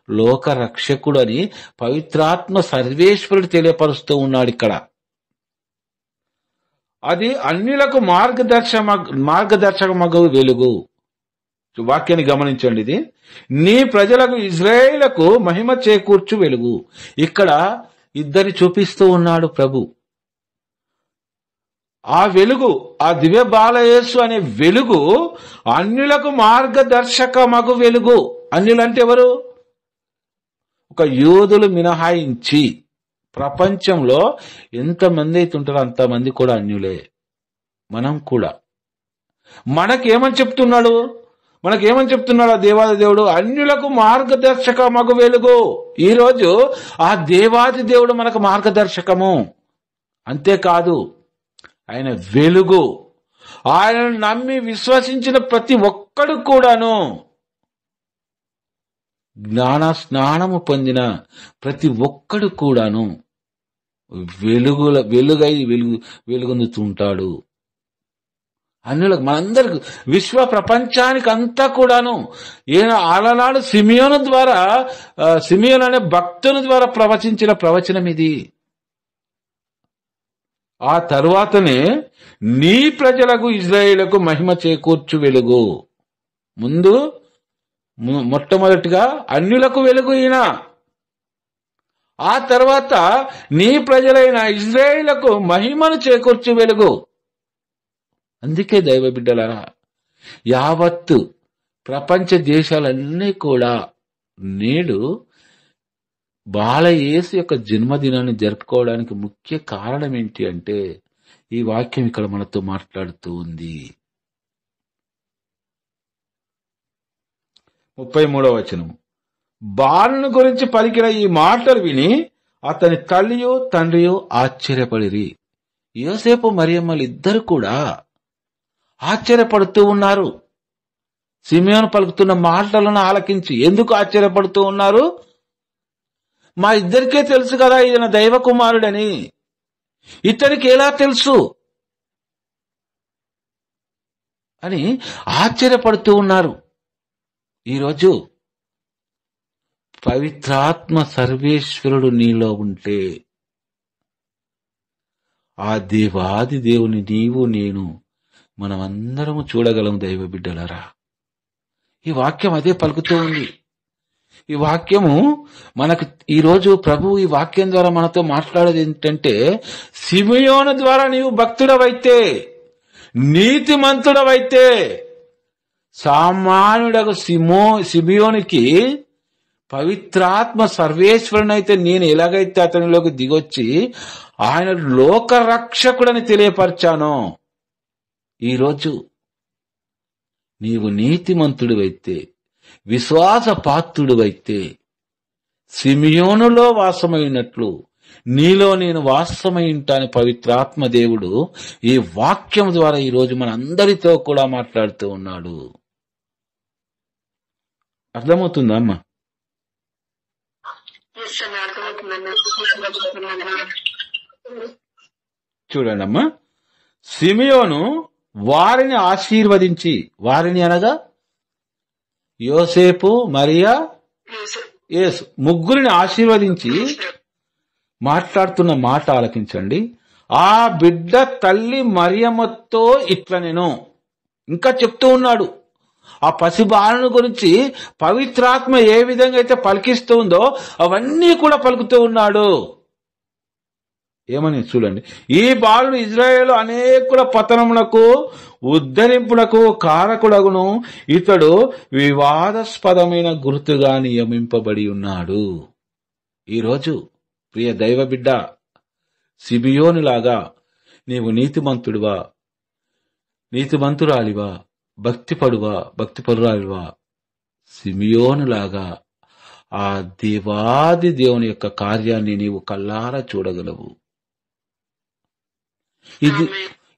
లోక రక్షకుడని పవిత్రాత్మ సర్వేశ్వరుడు తెలియపరుస్తూ ఉన్నాడు ఇక్కడ. అది అన్యులకు మార్గదర్శకమగు వెలుగు. వాక్యాన్ని గమనించండి. ఇది నీ ప్రజలకు ఇజ్రాయేలుకు మహిమ చేకూర్చు వెలుగు. ఇక్కడ ఇద్దరి చూపిస్తూ ఉన్నాడు ప్రభు. ఆ వెలుగు, ఆ దివ్య బాలయేసు అనే వెలుగు అన్యులకు మార్గదర్శకమగు వెలుగు. అన్యులంటే ఎవరు? ఒక యూదులు మినహాయించి ప్రపంచంలో ఎంతమంది అయితే ఉంటారో అంతమంది కూడా అన్యులే. మనం కూడా మనకేమని చెప్తున్నాడు ఆ దేవాది దేవుడు? అన్యులకు మార్గదర్శకమగు వెలుగు. ఈరోజు ఆ దేవాది దేవుడు మనకు మార్గదర్శకము. అంతేకాదు ఆయన వెలుగు. ఆయనను నమ్మి విశ్వసించిన ప్రతి ఒక్కడు కూడాను, జ్ఞాన స్నానము పొందిన ప్రతి ఒక్కడు కూడాను వెలుగొందుతుంటాడు. అన్యులకు, మనందరికి, విశ్వ ప్రపంచానికి అంతా కూడాను ఈయన ఆలనాడు సిమియోను అనే భక్తుని ద్వారా ప్రవచించిన ప్రవచనం ఇది. ఆ తరువాతనే నీ ప్రజలకు ఇజ్రాయేలుకు మహిమ చేకూర్చు వెలుగు. మొట్టమొదటిగా అన్యులకు వెలుగు ఈయన. ఆ తర్వాత నీ ప్రజలైన ఇజ్రాయేలుకు మహిమను చేకూర్చు వెలుగు. అందుకే దైవ బిడ్డలారా, యావత్తు ప్రపంచ దేశాలన్నీ కూడా నేడు బాలయేసు యొక్క జన్మదినాన్ని జరుపుకోవడానికి ముఖ్య కారణం ఏంటి అంటే, ఈ వాక్యం ఇక్కడ మనతో మాట్లాడుతూ ఉంది. 33వ వచనం, బాలుని గురించి పలికిన ఈ మాటలు విని అతని తల్లియు తండ్రియు ఆశ్చర్యపడిరి. యోసేపు మరియమ్మలు ఇద్దరు కూడా ఆశ్చర్యపడుతూ ఉన్నారు. సిమియోను పలుకుతున్న మాటలను ఆలకించి. ఎందుకు ఆశ్చర్యపడుతూ ఉన్నారు? మా ఇద్దరికే తెలుసు కదా ఈయన దైవ కుమారుడని. ఇతనికి ఎలా తెలుసు అని ఆశ్చర్యపడుతూ ఉన్నారు. ఈరోజు పవిత్రాత్మ సర్వేశ్వరుడు నీలో ఉంటే ఆ దేవాది దేవుని నీవు నేను మనమందరము చూడగలం దైవ బిడ్డలరా. ఈ వాక్యం అదే పలుకుతూ ఉంది. ఈ వాక్యము మనకు ఈరోజు ప్రభు ఈ వాక్యం ద్వారా మనతో మాట్లాడేది ఏంటంటే, సిమియోను ద్వారా నీవు భక్తుడవైతే, నీతిమంతుడవైతే, సామాన్యుడకు సిమియోనికి పవిత్రాత్మ సర్వేశ్వరునైతే నేను ఎలాగైతే అతనిలోకి దిగొచ్చి ఆయన లోక రక్షకుడని తెలియపరిచానో, ఈరోజు నీవు నీతిమంతుడివైతే, విశ్వాస పాత్రుడివైతే, సిమియోనులో వాసమైనట్లు నీలో నేను వాసమై ఉంటాను పవిత్రాత్మ దేవుడు ఈ వాక్యం ద్వారా ఈరోజు మన అందరితో కూడా మాట్లాడుతూ ఉన్నాడు. అర్థమవుతుందా అమ్మా? చూడండి అమ్మా, సిమియోను వారిని ఆశీర్వదించి, వారిని అనగా యోసేపు, మరియా, యేసు ముగ్గురిని ఆశీర్వదించి మాట్లాడుతున్న మాట ఆలకించండి. ఆ బిడ్డ తల్లి మరియమ్మతో ఇట్లా నేను ఇంకా చెప్తూ ఉన్నాడు. ఆ పసిబాలను గురించి పవిత్రాత్మ ఏ విధంగా అయితే పలికిస్తూ ఉందో అవన్నీ కూడా పలుకుతూ ఉన్నాడు. ఏమని చూడండి, ఈ బాలుడు ఇజ్రాయేలు అనేకుల పతనమునకు ఉద్ధరింపునకు కారకుడగును, ఇతడు వివాదాస్పదమైన గుర్తుగా నియమింపబడి ఉన్నాడు. ఈరోజు ప్రియ దైవ బిడ్డ, సిమియోనులాగా నీవు నీతిమంతుడివా, నీతిమంతురాలివా, భక్తిపరురాలివా, సిమియోనులాగా ఆ దేవాది దేవుని యొక్క కార్యాన్ని నీవు కల్లారా చూడగలవు.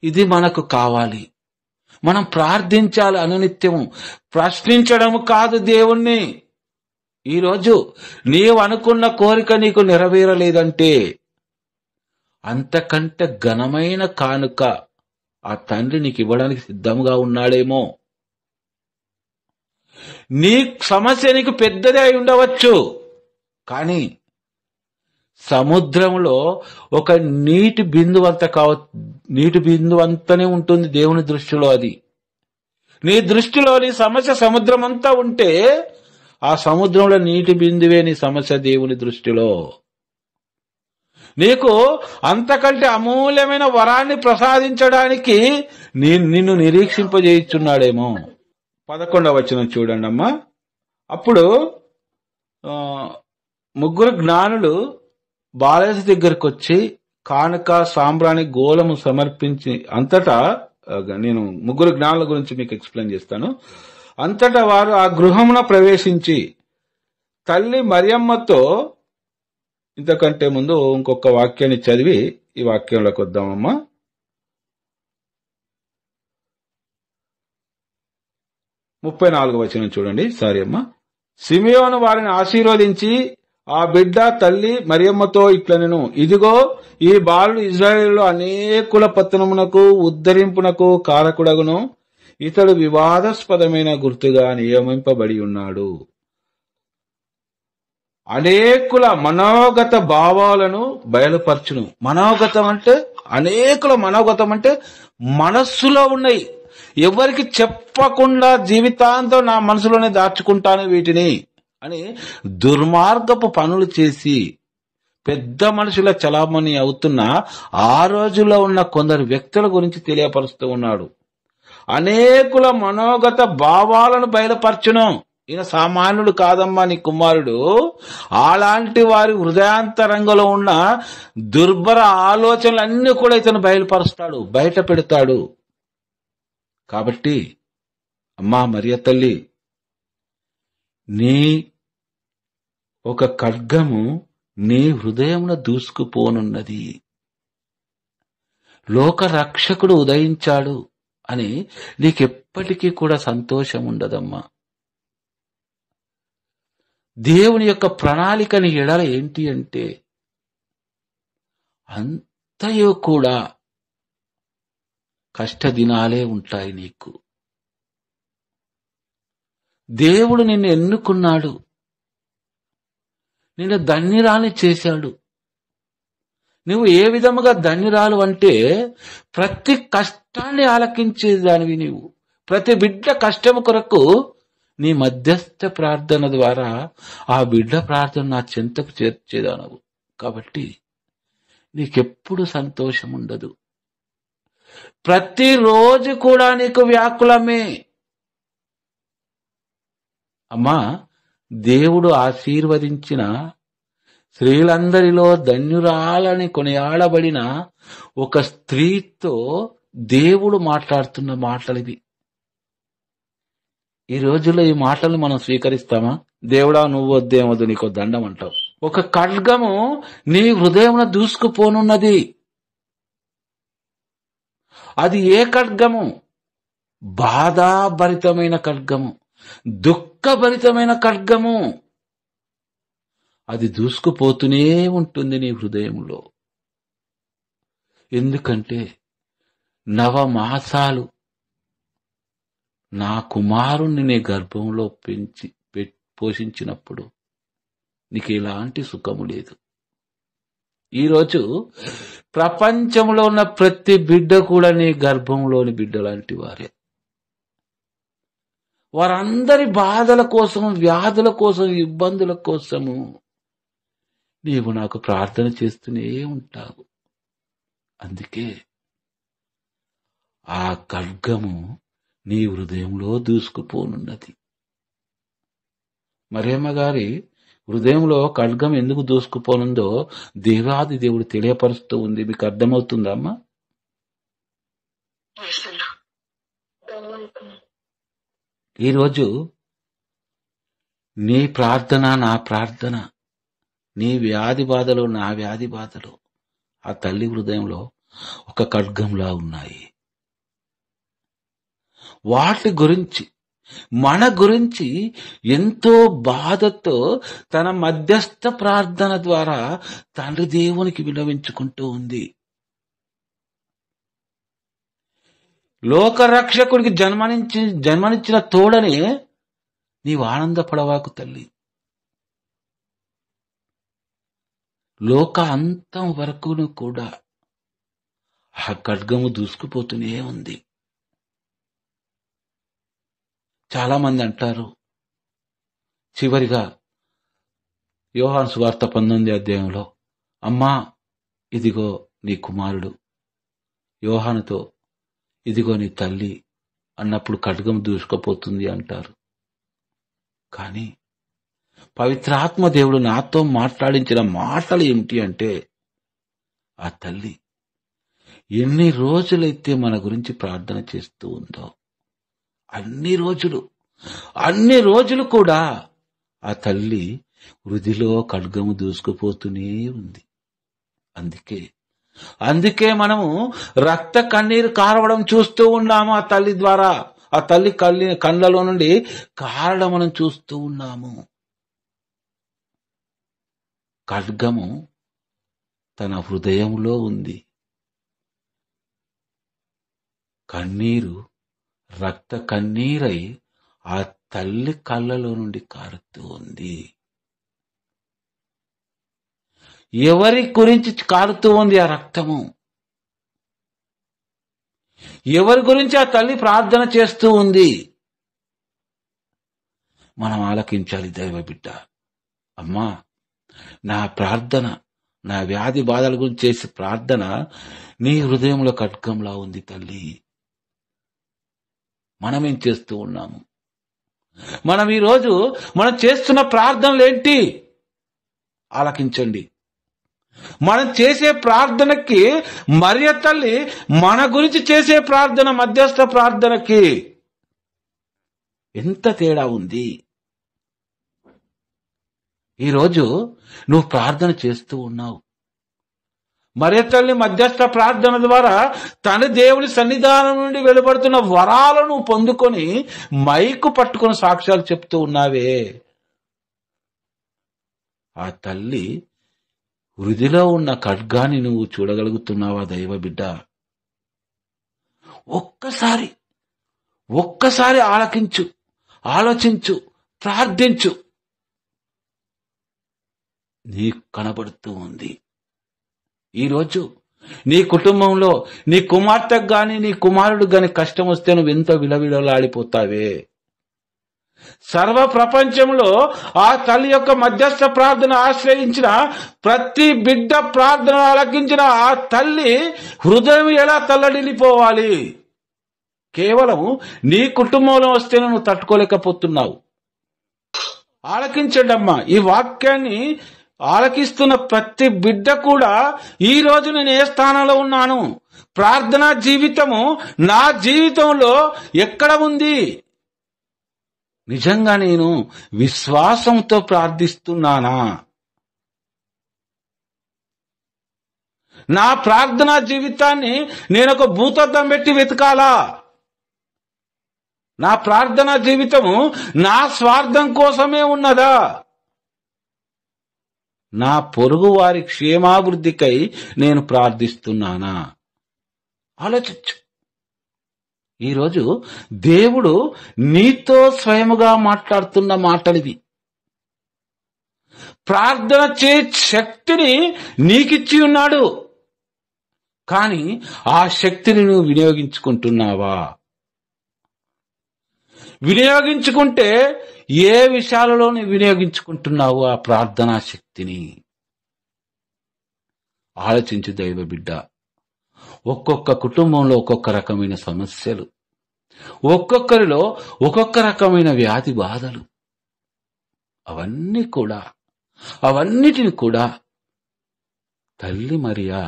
ఇది మనకు కావాలి. మనం ప్రార్థించాలి అనునిత్యము, ప్రశ్నించడం కాదు దేవుణ్ణి. ఈరోజు నీవు అనుకున్న కోరిక నీకు నెరవేరలేదంటే అంతకంటే ఘనమైన కానుక ఆ తండ్రి నీకు ఇవ్వడానికి సిద్ధంగా ఉన్నాడేమో. నీ సమస్య నీకు పెద్దదే అయి ఉండవచ్చు, కానీ సముద్రంలో ఒక నీటి బిందువు అంతనే ఉంటుంది దేవుని దృష్టిలో. అది నీ దృష్టిలో నీ సమస్య సముద్రం అంతా ఉంటే ఆ సముద్రంలో నీటి బిందువే నీ సమస్య దేవుని దృష్టిలో. నీకు అంతకంటే అమూల్యమైన వరాన్ని ప్రసాదించడానికి నిన్ను నిరీక్షింపజేయుచున్నాడేమో. 11వ వచనం చూడండి అమ్మా. అప్పుడు ముగ్గురు జ్ఞానులు బాలయేసు దగ్గరకు వచ్చి కానుక సాంబ్రాణి గోళము సమర్పించి అంతటా, నేను ముగ్గురు జ్ఞానుల గురించి మీకు ఎక్స్ప్లెయిన్ చేస్తాను. అంతటా వారు ఆ గృహమున ప్రవేశించి తల్లి మరియమ్మతో, ఇంతకంటే ముందు ఇంకొక వాక్యాన్ని చదివి ఈ వాక్యంలోకి వద్దామమ్మా. 34వ వచనం చూడండి. సారీ అమ్మా. సిమియోను వారిని ఆశీర్వదించి ఆ బిడ్డ తల్లి మరియమ్మతో ఇట్లనెను, ఇదిగో ఈ బాలుడు ఇజ్రాయేలులో అనేకుల పతనమునకు ఉద్ధరింపునకు కారకుడగును. ఇతడు వివాదాస్పదమైన గుర్తుగా నియమింపబడి ఉన్నాడు. అనేకుల మనోగత భావాలను బయలుపరచును. మనోగతం అంటే అనేకుల మనోగతం అంటే మనస్సులో ఉన్నాయి, ఎవరికి చెప్పకుండా జీవితాంతం నా మనసులోనే దాచుకుంటాను వీటిని అని దుర్మార్గపు పనులు చేసి పెద్ద మనుషుల చలామణి అవుతున్న ఆ రోజుల్లో ఉన్న కొందరు వ్యక్తుల గురించి తెలియపరుస్తూ ఉన్నాడు. అనేకుల మనోగత భావాలను బయలుపరచును. ఈయన సామాన్యుడు కాదమ్మా నీ కుమారుడు. అలాంటి వారి హృదయాంతరంగంలో ఉన్న దుర్భర ఆలోచనలన్నీ కూడా ఇతను బయలుపరుస్తాడు, బయట పెడతాడు. కాబట్టి అమ్మా మరియ తల్లి, నీ ఒక ఖడ్గము నీ హృదయమున దూసుకుపోనున్నది. లోక రక్షకుడు ఉదయించాడు అని నీకెప్పటికీ కూడా సంతోషం ఉండదమ్మా. దేవుని యొక్క ప్రణాళిక నీ ఎడల ఏంటి అంటే అంతయో కూడా కష్టదినాలే ఉంటాయి నీకు. దేవుడు నిన్ను ఎన్నుకున్నాడు, నిన్ను ధన్యురాలు చేశాడు. నువ్వు ఏ విధముగా ధన్యురాలు అంటే ప్రతి కష్టాన్ని ఆలకించేదానివి నీవు. ప్రతి బిడ్డ కష్టము కొరకు నీ మధ్యస్థ ప్రార్థన ద్వారా ఆ బిడ్డ ప్రార్థన నా చెంతకు చేర్చేదానవు. కాబట్టి నీకెప్పుడు సంతోషం ఉండదు. ప్రతిరోజు కూడా నీకు వ్యాకులమే. అమ్మా, దేవుడు ఆశీర్వదించిన స్త్రీలందరిలో ధన్యురాలని కొనియాడబడిన ఒక స్త్రీతో దేవుడు మాట్లాడుతున్న మాటలివి. ఈ రోజుల్లో ఈ మాటలు మనం స్వీకరిస్తామా? దేవుడా నువ్వు వద్దేమొద్దు, నీకు దండం అంటావు. ఒక ఖడ్గము నీ హృదయమున దూసుకుపోనున్నది. అది ఏ ఖడ్గము? బాధాభరితమైన ఖడ్గము, దుఃఖభరితమైన ఖడ్గము. అది దూసుకుపోతూనే ఉంటుంది నీ హృదయంలో. ఎందుకంటే 9 మాసాలు నా కుమారుణ్ణి నీ గర్భంలో పెంచి పోషించినప్పుడు నీకు ఎలాంటి సుఖము లేదు. ఈరోజు ప్రపంచంలో ఉన్న ప్రతి బిడ్డ కూడా నీ గర్భంలోని బిడ్డ లాంటి వారే. వారందరి బాధల కోసం, వ్యాధుల కోసం, ఇబ్బందుల కోసము నీవు నాకు ప్రార్థన చేస్తూనే ఉంటావు. అందుకే ఆ ఖడ్గము నీ హృదయంలో దూసుకుపోనున్నది. మరియమ్మ గారి హృదయంలో ఖడ్గం ఎందుకు దూసుకుపోనుందో దేవాది దేవుడు తెలియపరుస్తూ ఉంది. మీకు అర్థమవుతుందా అమ్మా? ఈరోజు నీ ప్రార్థన, నా ప్రార్థన, నీ వ్యాధి బాధలు, నా వ్యాధి బాధలు ఆ తల్లి హృదయంలో ఒక ఖడ్గంలా ఉన్నాయి. వాటి గురించి, మన గురించి ఎంతో బాధతో తన మధ్యస్థ ప్రార్థన ద్వారా తండ్రి దేవునికి విన్నవించుకుంటూ ఉంది. లోకరక్షకుడికి జన్మనిచ్చిన తోడని నీవు ఆనందపడవాకు తల్లి. లోక అంతం వరకును కూడా ఆ ఖడ్గము దూసుకుపోతూనే ఉంది. చాలా మంది అంటారు, చివరిగా యోహాను సువార్త 19వ అధ్యాయంలో, అమ్మా ఇదిగో నీ కుమారుడు, యోహానుతో ఇదిగో నీ తల్లి అన్నప్పుడు ఖడ్గం దూసుకుపోతుంది అంటారు. కానీ పవిత్రాత్మ దేవుడు నాతో మాట్లాడించిన మాటలు ఏమిటి అంటే, ఆ తల్లి ఎన్ని రోజులైతే మన గురించి ప్రార్థన చేస్తూ ఉందో అన్ని రోజులు కూడా ఆ తల్లి వృధిలో ఖడ్గము దూసుకుపోతూనే ఉంది. అందుకే మనము రక్త కన్నీరు కారవడం చూస్తూ ఉన్నాము. ఆ తల్లి ద్వారా, ఆ తల్లి కళ్ళలో నుండి కారడం మనం చూస్తూ ఉన్నాము. ఖడ్గము తన హృదయంలో ఉంది. కన్నీరు రక్త కన్నీరై ఆ తల్లి కళ్ళలో నుండి కారుతూ ఉంది. ఎవరి గురించి కారుతూ ఉంది ఆ రక్తము? ఎవరి గురించి ఆ తల్లి ప్రార్థన చేస్తూ ఉంది? మనం ఆలకించాలి దైవ బిడ్డ. అమ్మా, నా ప్రార్థన, నా వ్యాధి బాధల గురించి చేసే ప్రార్థన నీ హృదయంలో ఖడ్గంలా ఉంది తల్లి. మనమేం చేస్తూ ఉన్నాము? మనం ఈరోజు మనం చేస్తున్న ప్రార్థనలేంటి? ఆలకించండి. మనం చేసే ప్రార్థనకి మరియ తల్లి మన గురించి చేసే ప్రార్థన, మధ్యస్థ ప్రార్థనకి ఎంత తేడా ఉంది. ఈరోజు నువ్వు ప్రార్థన చేస్తూ ఉన్నావు. మరియ తల్లి మధ్యస్థ ప్రార్థన ద్వారా తన దేవుని సన్నిధానం నుండి వెలువడుతున్న వరాలను పొందుకొని మైకు పట్టుకుని సాక్ష్యాలు చెప్తూ ఉన్నావే. ఆ తల్లి వృధిలో ఉన్న ఖడ్గాన్ని నువ్వు చూడగలుగుతున్నావా దైవ బిడ్డ? ఒక్కసారి ఆలకించు, ఆలోచించు, ప్రార్థించు. నీకు కనబడుతూ ఉంది. ఈరోజు నీ కుటుంబంలో నీ కుమార్తెకు గాని నీ కుమారుడు గాని కష్టం వస్తే నువ్వు ఎంతో విలవిలలాడిపోతావే. సర్వ ప్రపంచంలో ఆ తల్లి యొక్క మధ్యస్థ ప్రార్థన ఆశ్రయించిన ప్రతి బిడ్డ ప్రార్థన ఆలకించిన ఆ తల్లి హృదయం ఎలా తల్లడిల్లిపోవాలి? కేవలం నీ కుటుంబంలో వస్తే నువ్వు తట్టుకోలేకపోతున్నావు. ఆలకించండి అమ్మా. ఈ వాక్యాన్ని ఆలకిస్తున్న ప్రతి బిడ్డ కూడా ఈ రోజు నేను ఏ స్థానంలో ఉన్నాను, ప్రార్థనా జీవితము నా జీవితంలో ఎక్కడ ఉంది, నిజంగా నేను విశ్వాసంతో ప్రార్థిస్తున్నానా? నా ప్రార్థనా జీవితాన్ని నేను ఒక భూతద్దం పెట్టి వెతకాలా? నా ప్రార్థనా జీవితము నా స్వార్థం కోసమే ఉన్నదా? నా పొరుగు వారి క్షేమాభివృద్ధికై నేను ప్రార్థిస్తున్నానా? ఆలోచించు. ఈరోజు దేవుడు నీతో స్వయముగా మాట్లాడుతున్న మాటలివి. ప్రార్థన చే శక్తిని నీకిచ్చి ఉన్నాడు. కానీ ఆ శక్తిని నువ్వు వినియోగించుకుంటున్నావా? వినియోగించుకుంటే ఏ విషయాలలో నువ్వు వినియోగించుకుంటున్నావు ఆ ప్రార్థనా శక్తిని? ఆలోచించు దైవ బిడ్డ. ఒక్కొక్క కుటుంబంలో ఒక్కొక్క రకమైన సమస్యలు, ఒక్కొక్కరిలో ఒక్కొక్క రకమైన వ్యాధి బాధలు. అవన్నిటిని కూడా తల్లి మరియా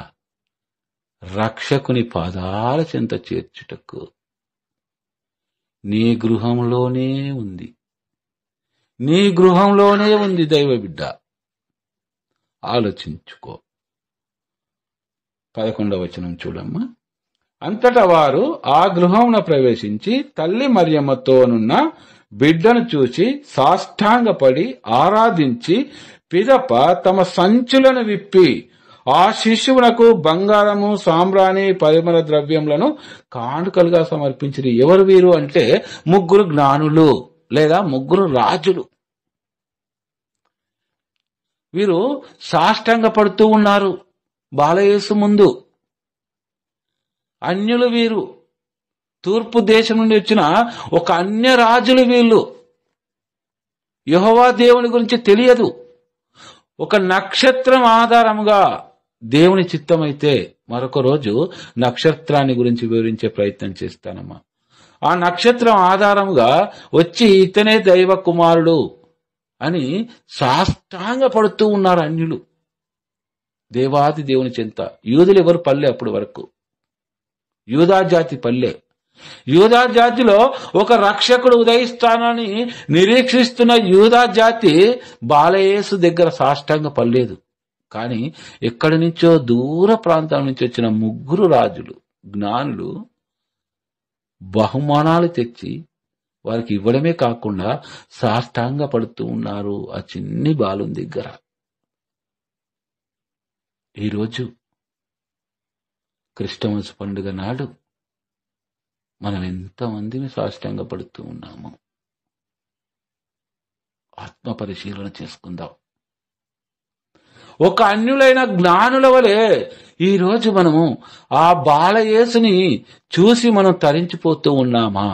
రక్షకుని పాదాల చెంత చేర్చుటకు నీ గృహంలోనే ఉంది దైవ బిడ్డ. ఆలోచించుకో. 11వ వచనం చూడమ్మా. అంతటా వారు ఆ గృహమున ప్రవేశించి తల్లి మరియమ్మతోనున్న బిడ్డను చూసి సాష్టాంగపడి ఆరాధించి పిదప తమ సంచులను విప్పి ఆ శిశువునకు బంగారము, సాంబ్రాణి, పరిమళ ద్రవ్యములను కానుకలుగా సమర్పించిరి. ఎవరు వీరు అంటే 3 జ్ఞానులు లేదా 3 రాజులు. వీరు సాష్టాంగ పడుతూ ఉన్నారు బాలయేసు ముందు. అన్యులు వీరు, తూర్పు దేశం నుండి వచ్చిన ఒక అన్య రాజులు వీళ్ళు. యెహోవా దేవుని గురించి తెలియదు. ఒక నక్షత్రం ఆధారముగా దేవుని చిత్తమైతే మరొక రోజు నక్షత్రాన్ని గురించి వివరించే ప్రయత్నం చేస్తానమ్మా. ఆ నక్షత్రం ఆధారముగా వచ్చి ఇతనే దైవ కుమారుడు అని సాష్టాంగ పడుతూ ఉన్నారు అన్యులు దేవాది దేవుని చెంత. యూదులు ఎవరు పల్లె అప్పటి వరకు, యూదా జాతి పల్లె. యూదా జాతిలో ఒక రక్షకుడు ఉదయిస్తానని నిరీక్షిస్తున్న యూదా జాతి బాలయేసు దగ్గర సాష్టాంగ పడలేదు. కానీ ఎక్కడి నుంచో దూర ప్రాంతాల నుంచి వచ్చిన 3 రాజులు, జ్ఞానులు బహుమానాలు తెచ్చి వారికి ఇవ్వడమే కాకుండా సాష్టాంగ పడుతూ ఉన్నారు ఆ చిన్ని బాలుని దగ్గర. ఈరోజు క్రిస్టమస్ పండుగ నాడు మనం ఎంతమందిని సాష్టాంగ పడుతూ ఉన్నాము? ఆత్మ పరిశీలన చేసుకుందాం. ఒక అన్యులైన జ్ఞానుల వలె ఈరోజు మనము ఆ బాలయేసుని చూసి మనం తరించిపోతూ ఉన్నామా?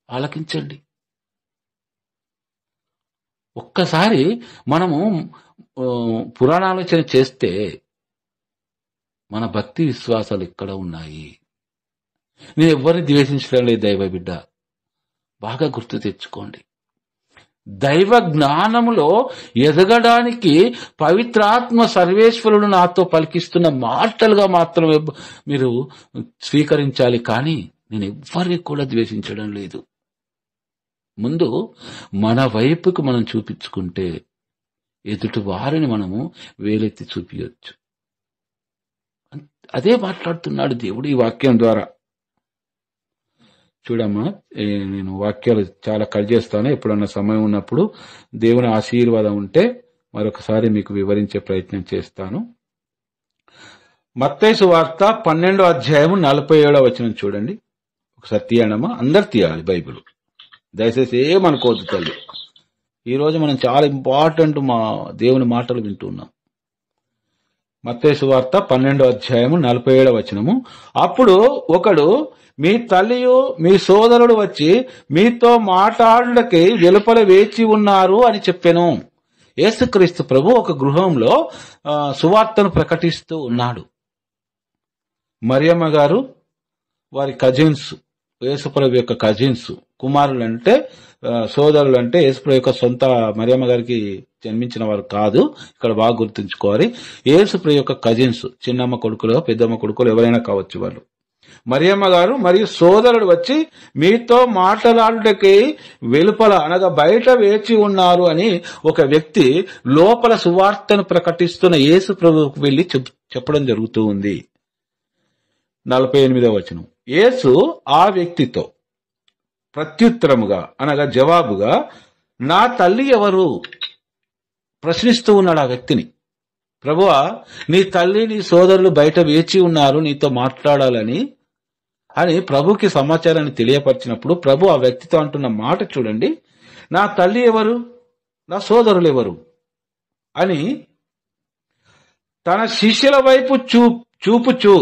ఆలకించండి. ఒక్కసారి మనము పురాణాలోచన చేస్తే మన భక్తి విశ్వాసాలు ఎక్కడ ఉన్నాయి? నేను ఎవరిని ద్వేషించడం లేదు దైవ బిడ్డ, బాగా గుర్తు తెచ్చుకోండి. దైవ జ్ఞానములో ఎదగడానికి పవిత్రాత్మ సర్వేశ్వరుడు నాతో పలికిస్తున్న మాటలుగా మాత్రమే మీరు స్వీకరించాలి. కానీ నేను ఎవ్వరిని కూడా ద్వేషించడం లేదు. ముందు మన వైపుకు మనం చూపించుకుంటే ఎదుటి వారిని మనము వేలెత్తి చూపించచ్చు. అదే మాట్లాడుతున్నాడు దేవుడు ఈ వాక్యం ద్వారా. చూడమ్మా, నేను వాక్యాలు చాలా కట్ చేస్తాను. ఎప్పుడన్నా సమయం ఉన్నప్పుడు దేవుని ఆశీర్వాదం ఉంటే మరొకసారి మీకు వివరించే ప్రయత్నం చేస్తాను. మత్తయి సువార్త 12వ అధ్యాయము 47వ వచనం చూడండి. ఒకసారి తీయండమ్మా, అందరు తీయాలి బైబిల్. దయచేసి ఏమనుకోవద్దు తల్లి. ఈరోజు మనం చాలా ఇంపార్టెంట్ మా దేవుని మాటలు వింటున్నాం. మత్తయి సువార్త 12వ అధ్యాయము 47వ వచనము. అప్పుడు ఒకడు, మీ తల్లియు మీ సోదరుడు వచ్చి మీతో మాట్లాడుటకి వెలుపల వేచి ఉన్నారు అని చెప్పెను. యేసుక్రీస్తు ప్రభు ఒక గృహంలో సువార్తను ప్రకటిస్తూ ఉన్నాడు. మరియమ్మ గారు వారి కజిన్స్, యేసుప్రభు యొక్క కజిన్స్, కుమారులు అంటే సోదరులు అంటే యేసుప్రభు యొక్క సొంత మరియమ్మ గారికి జన్మించిన వారు కాదు. ఇక్కడ బాగా గుర్తుంచుకోవాలి. యేసుప్రభు యొక్క కజిన్స్, చిన్నమ్మ కొడుకులో పెద్దమ్మ కొడుకులు ఎవరైనా కావచ్చు వాళ్ళు. మరియమ్మ గారు మరియు సోదరుడు వచ్చి మీతో మాట్లాడుటకి వెలుపల అనగా బయట వేచి ఉన్నారు అని ఒక వ్యక్తి లోపల సువార్తను ప్రకటిస్తున్న యేసు ప్రభువుకు వెళ్లి చెప్పడం జరుగుతూ ఉంది. 48వ వచనం. యేసు ఆ వ్యక్తితో ప్రత్యుత్తరముగా అనగా జవాబుగా, నా తల్లి ఎవరు? ప్రశ్నిస్తూ ఉన్నాడు ఆ వ్యక్తిని. ప్రభువా, నీ తల్లి నీ సోదరులు బయట వేచి ఉన్నారు నీతో మాట్లాడాలని అని ప్రభుకి సమాచారాన్ని తెలియపరిచినప్పుడు ప్రభు ఆ వ్యక్తితో అంటున్న మాట చూడండి. నా తల్లి ఎవరు, నా సోదరులు ఎవరు అని తన శిష్యుల వైపు చూపుచూ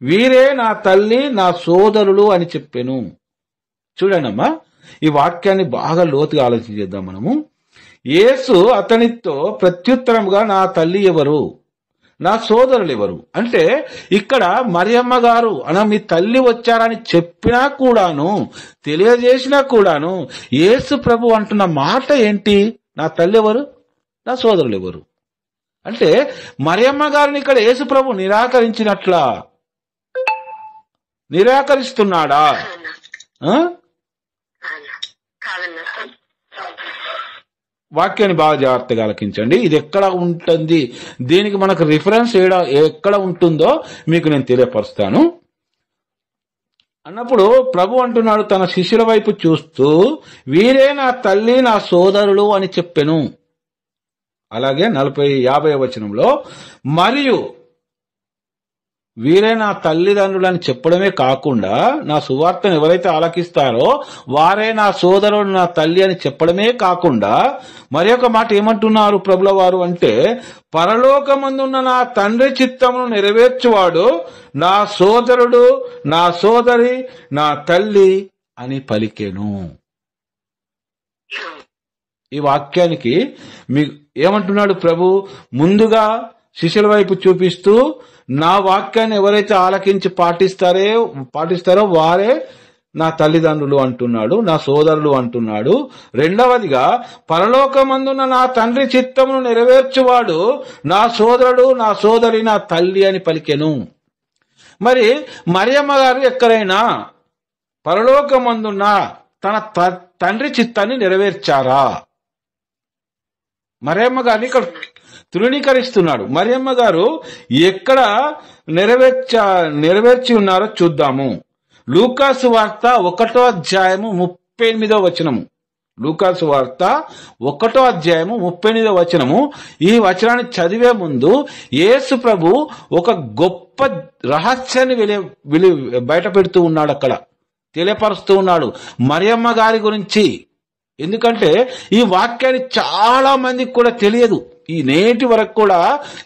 వీరే నా తల్లి నా సోదరులు అని చెప్పెను. చూడండమ్మా, ఈ వాక్యాన్ని బాగా లోతుగా ఆలోచించేద్దాం మనము. యేసు అతనితో ప్రత్యుత్తరంగా నా తల్లి ఎవరు, నా సోదరులు ఎవరు అంటే, ఇక్కడ మరియమ్మ గారు మీ తల్లి వచ్చారని చెప్పినా కూడాను, తెలియజేసినా కూడాను యేసు ప్రభు అంటున్న మాట ఏంటి? నా తల్లి ఎవరు, నా సోదరులు ఎవరు అంటే, మరియమ్మ గారిని ఇక్కడ యేసు ప్రభు నిరాకరించినట్లా? నిరాకరిస్తున్నాడా? వాక్యాన్ని బాగా జాగ్రత్తగా ఆలకించండి. ఇది ఎక్కడ ఉంటుంది, దీనికి మనకు రిఫరెన్స్ ఎక్కడ ఉంటుందో మీకు నేను తెలియపరుస్తాను. అన్నప్పుడు ప్రభు అంటున్నాడు తన శిష్యుల వైపు చూస్తూ, వీరే నా తల్లి నా సోదరులు అని చెప్పెను. అలాగే 50వ వచనంలో, మరియు వీరే నా తల్లిదండ్రులని చెప్పడమే కాకుండా నా సువార్తను ఎవరైతే ఆలకిస్తారో వారే నా సోదరుడు నా తల్లి అని చెప్పడమే కాకుండా మరి ఒక మాట ఏమంటున్నారు ప్రభుల వారు అంటే, పరలోకమందున్న నా తండ్రి చిత్తమును నెరవేర్చువాడు నా సోదరుడు నా సోదరి నా తల్లి అని పలికెను. ఈ వాక్యానికి మీకు ఏమంటున్నాడు ప్రభు? ముందుగా శిష్యుల వైపు చూపిస్తూ నా వాక్యాన్ని ఎవరైతే ఆలకించి పాటిస్తారో వారే నా తల్లిదండ్రులు అంటున్నాడు, నా సోదరులు అంటున్నాడు. రెండవదిగా పరలోకమందున్న నా తండ్రి చిత్తమును నెరవేర్చువాడు నా సోదరుడు నా సోదరి నా తల్లి అని పలికెను. మరి మరియమ్మ గారు ఎక్కడైనా పరలోకమందున్న తన తండ్రి చిత్తాన్ని నెరవేర్చారా? మరియమ్మ గారిని ఇక్కడ తృణీకరిస్తున్నాడు. మరియమ్మ గారు ఎక్కడ నెరవేర్చి ఉన్నారో చూద్దాము. లూకాసు వార్త 1వ అధ్యాయము 38వ వచనము. లూకాసు వార్త 1వ అధ్యాయము 38వ వచనము. ఈ వచనాన్ని చదివే ముందు యేసు ప్రభు ఒక గొప్ప రహస్యాన్ని బయట పెడుతూ ఉన్నాడు, అక్కడ తెలియపరుస్తూ ఉన్నాడు మరియమ్మ గారి గురించి. ఎందుకంటే ఈ వాక్యాన్ని చాలా మందికి కూడా తెలియదు. ఈ నేటి వరకు కూడా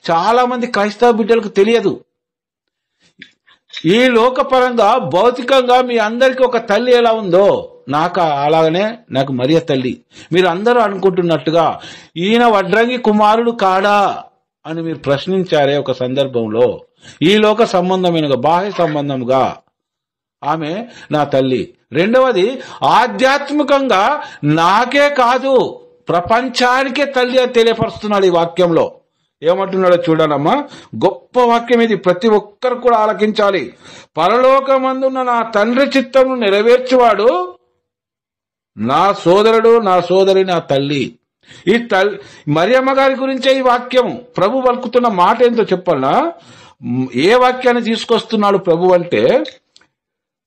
చాలా మంది క్రైస్తవ బిడ్డలకు తెలియదు. ఈ లోకపరంగా భౌతికంగా మీ అందరికీ ఒక తల్లి ఎలా ఉందో అలాగనే నాకు మరియ తల్లి. మీరు అందరూ అనుకుంటున్నట్టుగా ఈయన వడ్రంగి కుమారుడు కాడా అని మీరు ప్రశ్నించారే ఒక సందర్భంలో. ఈ లోక సంబంధమైన బాహ్య సంబంధంగా ఆమె నా తల్లి. రెండవది, ఆధ్యాత్మికంగా నాకే కాదు ప్రపంచానికే తల్లి అని తెలియపరుస్తున్నాడు ఈ వాక్యంలో. ఏమంటున్నాడో చూడాలమ్మా. గొప్ప వాక్యం ఇది, ప్రతి ఒక్కరు కూడా ఆలకించాలి. పరలోకమందున్న నా తండ్రి చిత్తమును నెరవేర్చువాడు నా సోదరుడు నా సోదరి నా తల్లి. ఈ మరియమ్మ గారి గురించే ఈ వాక్యం. ప్రభు పలుకుతున్న మాట ఏంటో చెప్పాలనా? ఏ వాక్యాన్ని తీసుకొస్తున్నాడు ప్రభు అంటే,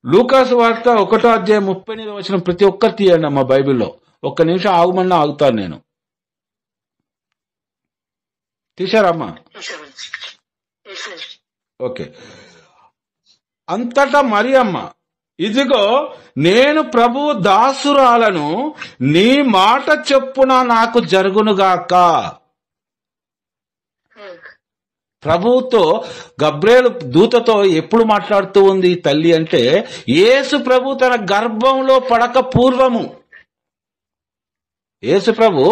లూకాసు వార్త 1వ అధ్యాయం 38వ వచనం. ప్రతి ఒక్కరు తీయండి అమ్మా బైబిల్లో. ఒక్క నిమిషం ఆగుమన్నా ఆగుతాను నేను. తీశారమ్మా? ఓకే. అంతటా మరియమ్మ, ఇదిగో నేను ప్రభువు దాసురాలను, నీ మాట చెప్పున నాకు జరుగునుగాక. ప్రభువుతో గబ్రియేలు దూతతో ఎప్పుడు మాట్లాడుతూ ఉంది తల్లి అంటే, యేసు ప్రభు తన గర్భంలో పడక పూర్వము, యేసు ప్రభు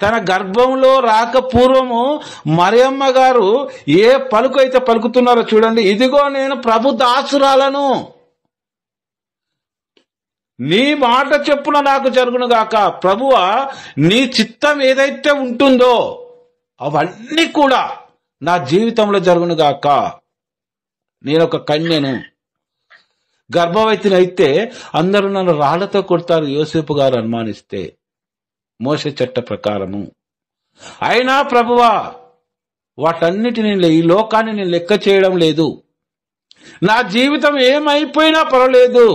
తన గర్భంలో రాక పూర్వము మరియమ్మ గారు ఏ పలుకు అయితే పలుకుతున్నారో చూడండి. ఇదిగో నేను ప్రభు దాసురాలను, నీ మాట చెప్పున నాకు జరుగునుగాక. ప్రభువా, నీ చిత్తం ఏదైతే ఉంటుందో అవన్నీ కూడా నా జీవితంలో జరుగునుగాక. నేను ఒక కన్యను, గర్భవతిని అయితే అందరూ నన్ను రాళ్లతో కొడతారు యోసేపు గారు అనుమానిస్తే, మోషే చట్ట ప్రకారము. అయినా ప్రభువా, వాటన్నిటిని ఈ లోకాన్ని నేను లెక్క చేయడం లేదు. నా జీవితం ఏమైపోయినా పర్వాలేదు,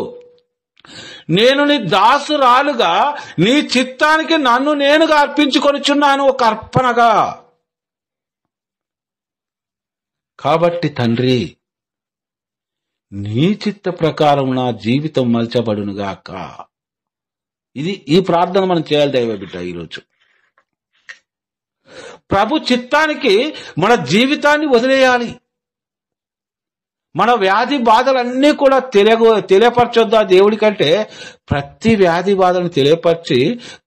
నేను నీ దాసురాలుగా నీ చిత్తానికి నన్ను నేనుగా అర్పించుకొనిచున్నాను, ఒక అర్పణగా. కాబట్టి తండ్రి, నీ చిత్త ప్రకారం నా జీవితం మలచబడునుగాక. ఈ ప్రార్థన మనం చేయాలి దైవ బిడ్డ. ఈరోజు ప్రభు చిత్తానికి మన జీవితాన్ని వదిలేయాలి. మన వ్యాధి బాధలన్నీ కూడా తెలియపరచొద్దా దేవుడి కంటే? ప్రతి వ్యాధి బాధలను తెలియపరిచి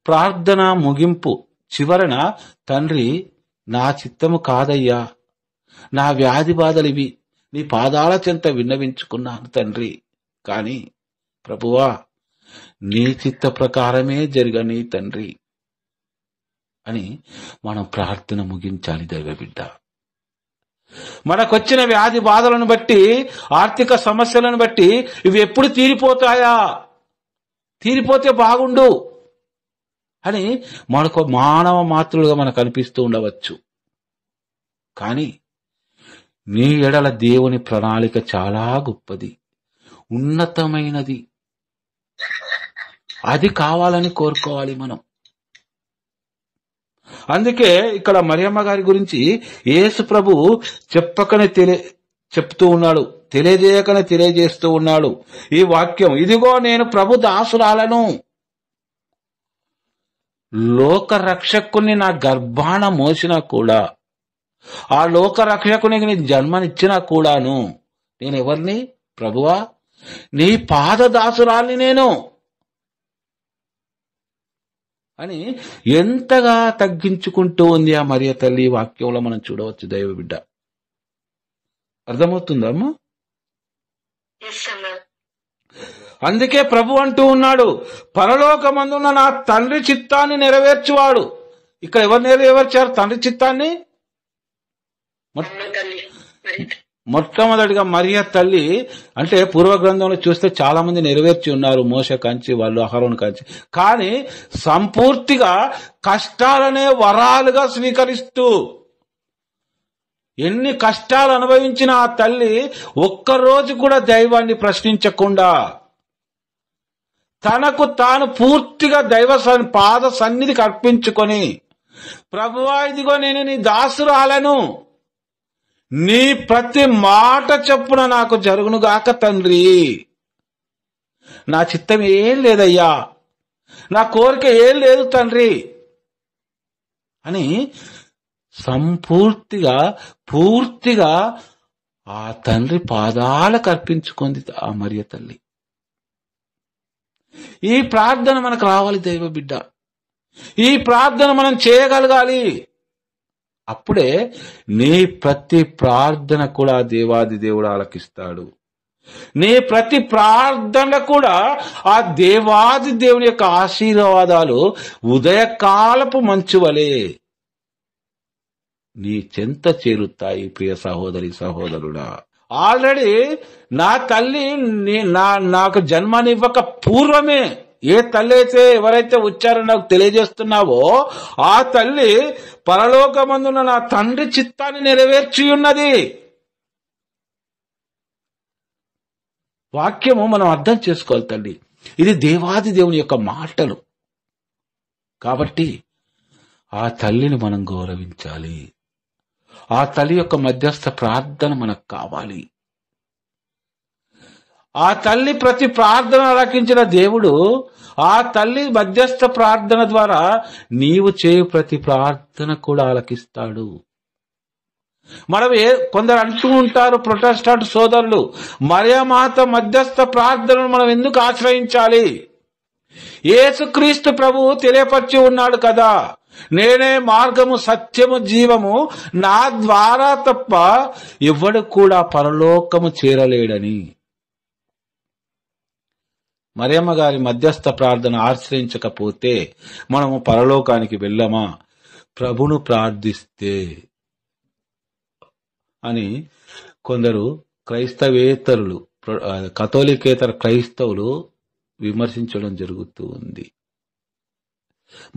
ప్రార్థన ముగింపు చివరన, తండ్రి నా చిత్తము కాదయ్యా, నా వ్యాధి బాధలు ఇవి, నీ పాదాల చెంత విన్నవించుకున్నాను తండ్రి, కానీ ప్రభువా నీ చిత్త ప్రకారమే జరగని తండ్రి అని మనం ప్రార్థన ముగించాలి దైవ బిడ్డ. మనకొచ్చిన వ్యాధి బాధలను బట్టి, ఆర్థిక సమస్యలను బట్టి ఇవి ఎప్పుడు తీరిపోతాయా, తీరిపోతే బాగుండు అని మనకు మానవ మాతృలుగా మనకు అనిపిస్తూ ఉండవచ్చు. కానీ నీ ఎడల దేవుని ప్రణాళిక చాలా గొప్పది, ఉన్నతమైనది. అది కావాలని కోరుకోవాలి మనం. అందుకే ఇక్కడ మరియమ్మ గారి గురించి యేసు ప్రభు చెప్పకనే చెప్తూ ఉన్నాడు, తెలియజేయకనే తెలియజేస్తూ ఉన్నాడు ఈ వాక్యం. ఇదిగో నేను ప్రభు దాసురాలను, లోక రక్షకుని నా గర్భాన మోసినా కూడా, ఆ లోక రక్షకునికి నీ జన్మనిచ్చినా కూడాను నేను ఎవరిని? ప్రభువా, నీ పాదదాసురాల్ని నేను అని ఎంతగా తగ్గించుకుంటూ ఉంది ఆ మరియ తల్లి. వాక్యంలో మనం చూడవచ్చు దైవ బిడ్డ. అర్థమవుతుందమ్మా? అందుకే ప్రభు అంటూ ఉన్నాడు, పరలోకమందున్న నా తండ్రి చిత్తాన్ని నెరవేర్చువాడు. ఇక్కడ ఎవరు నెరవేర్చారు తండ్రి చిత్తాన్ని? మొట్టమొదటిగా మరియ తల్లి. అంటే పూర్వ గ్రంథంలో చూస్తే చాలా మంది నెరవేర్చి ఉన్నారు, మోషే కాంచి వాళ్ళు, అహరోను కాంచి. కానీ సంపూర్తిగా కష్టాలనే వరాలుగా స్వీకరిస్తూ ఎన్ని కష్టాలు అనుభవించిన ఆ తల్లి ఒక్కరోజు కూడా దైవాన్ని ప్రశ్నించకుండా తనకు తాను పూర్తిగా దైవ పాద సన్నిధికి అర్పించుకొని, ప్రభువా ఇదిగో నేను నీ దాసురాలను, నీ ప్రతి మాట చొప్పున నాకు జరుగునుగాక తండ్రి, నా చిత్తం ఏం లేదయ్యా, నా కోరిక ఏం లేదు తండ్రి అని పూర్తిగా ఆ తండ్రి పాదాలకు అర్పించుకుంది ఆ మరియ తల్లి. ఈ ప్రార్థన మనకు రావాలి దైవ బిడ్డ. ఈ ప్రార్థన మనం చేయగలగాలి. అప్పుడే నీ ప్రతి ప్రార్థన కూడా దేవాది దేవుడు ఆలకిస్తాడు. నీ ప్రతి ప్రార్థన కూడా ఆ దేవాది దేవుని యొక్క ఆశీర్వాదాలు ఉదయకాలపు మంచు వలె నీ చెంత చేరుతాయి. ప్రియ సహోదరి సహోదరుడా, ఆల్రెడీ నా తల్లి నాకు జన్మనివ్వక పూర్వమే ఏ తల్లి అయితే ఎవరైతే వచ్చారో నాకు తెలియజేస్తున్నావో ఆ తల్లి పరలోకమందున నా తండ్రి చిత్తాన్ని నెరవేర్చి ఉన్నది. వాక్యము మనం అర్థం చేసుకోవాలి తల్లి. ఇది దేవాది దేవుని యొక్క మాటలు. కాబట్టి ఆ తల్లిని మనం గౌరవించాలి. ఆ తల్లి యొక్క మధ్యస్థ ప్రార్థన మనకు కావాలి. ఆ తల్లి ప్రతి ప్రార్థన ఆలకించిన దేవుడు ఆ తల్లి మధ్యస్థ ప్రార్థన ద్వారా నీవు చేయు ప్రతి ప్రార్థన కూడా ఆలకిస్తాడు. మనం కొందరు అంటూ ఉంటారు ప్రొటెస్టాంట్ సోదరులు, మరియమాత మధ్యస్థ ప్రార్థనను మనం ఎందుకు ఆశ్రయించాలి? యేసుక్రీస్తు ప్రభువు తెలియపరిచి ఉన్నాడు కదా, నేనే మార్గము సత్యము జీవము, నా ద్వారా తప్ప ఎవడు కూడా పరలోకము చేరలేడని. మరియమ్మ గారి మధ్యస్థ ప్రార్థన ఆశ్రయించకపోతే మనము పరలోకానికి వెళ్ళమా? ప్రభును ప్రార్థిస్తే అని కొందరు క్రైస్తవేతరులు, కథోలికేతర క్రైస్తవులు విమర్శించడం జరుగుతూ ఉంది.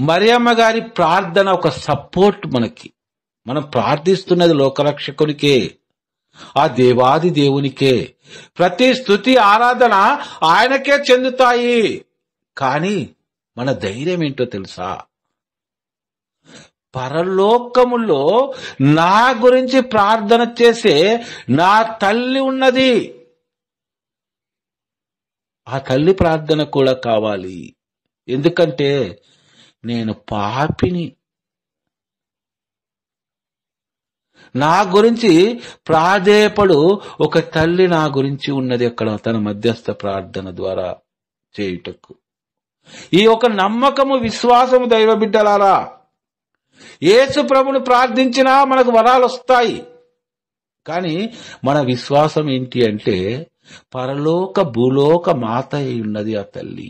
మరియమ్మ గారి ప్రార్థన ఒక సపోర్ట్ మనకి. మనం ప్రార్థిస్తున్నది లోకరక్షకునికే, ఆ దేవాది దేవునికే. ప్రతి స్తుతి ఆరాధన ఆయనకే చెందుతాయి. కానీ మన ధైర్యం ఏంటో తెలుసా? పరలోకములో నా గురించి ప్రార్థన చేసే నా తల్లి ఉన్నది. ఆ తల్లి ప్రార్థన కూడా కావాలి. ఎందుకంటే నేను పాపిని. నా గురించి ప్రాధేయపడు ఒక తల్లి నా గురించి ఉన్నది అక్కడ తన మధ్యస్థ ప్రార్థన ద్వారా చేయుటకు. ఈ ఒక నమ్మకము, విశ్వాసము దైవ బిడ్డలారా, యేసు ప్రభుని ప్రార్థించినా మనకు వరాలు వస్తాయి. కానీ మన విశ్వాసం ఏంటి అంటే పరలోక భూలోక మాత అయి ఉన్నది ఆ తల్లి.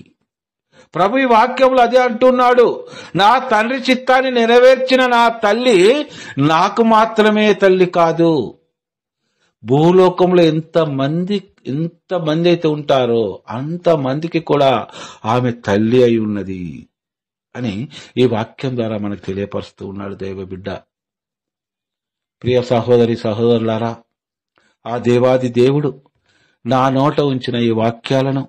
ప్రభు ఈ వాక్యంలో అదే అంటున్నాడు, నా తండ్రి చిత్తాన్ని నెరవేర్చిన నా తల్లి నాకు మాత్రమే తల్లి కాదు, భూలోకంలో ఎంతమంది అయితే ఉంటారో అంతమందికి కూడా ఆమె తల్లి అయి ఉన్నది అని ఈ వాక్యం ద్వారా మనకు తెలియపరుస్తూ ఉన్నాడు దైవ బిడ్డ. ప్రియ సహోదరి సహోదరులారా, ఆ దేవాది దేవుడు నా నోట ఉంచిన ఈ వాక్యాలను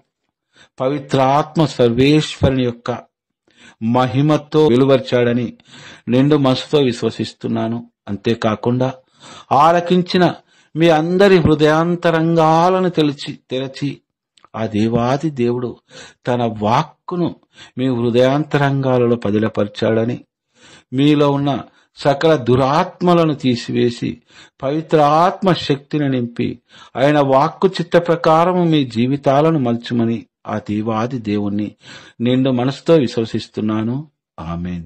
పవిత్రాత్మ సర్వేశ్వరుని యొక్క మహిమతో వెలువరిచాడని నిండు మనసుతో విశ్వసిస్తున్నాను. అంతేకాకుండా ఆలకించిన మీ అందరి హృదయాంతరంగాలను తెరచి ఆ దేవాది దేవుడు తన వాక్కును మీ హృదయాంతరంగాలలో పదిలపరిచాడని, మీలో ఉన్న సకల దురాత్మలను తీసివేసి పవిత్రాత్మ శక్తిని నింపి ఆయన వాక్కు చిత్త ప్రకారము మీ జీవితాలను మలుచుమని ఆ దేవాది దేవుణ్ణి నిండు మనసుతో విశ్వసిస్తున్నాను. ఆమేన్.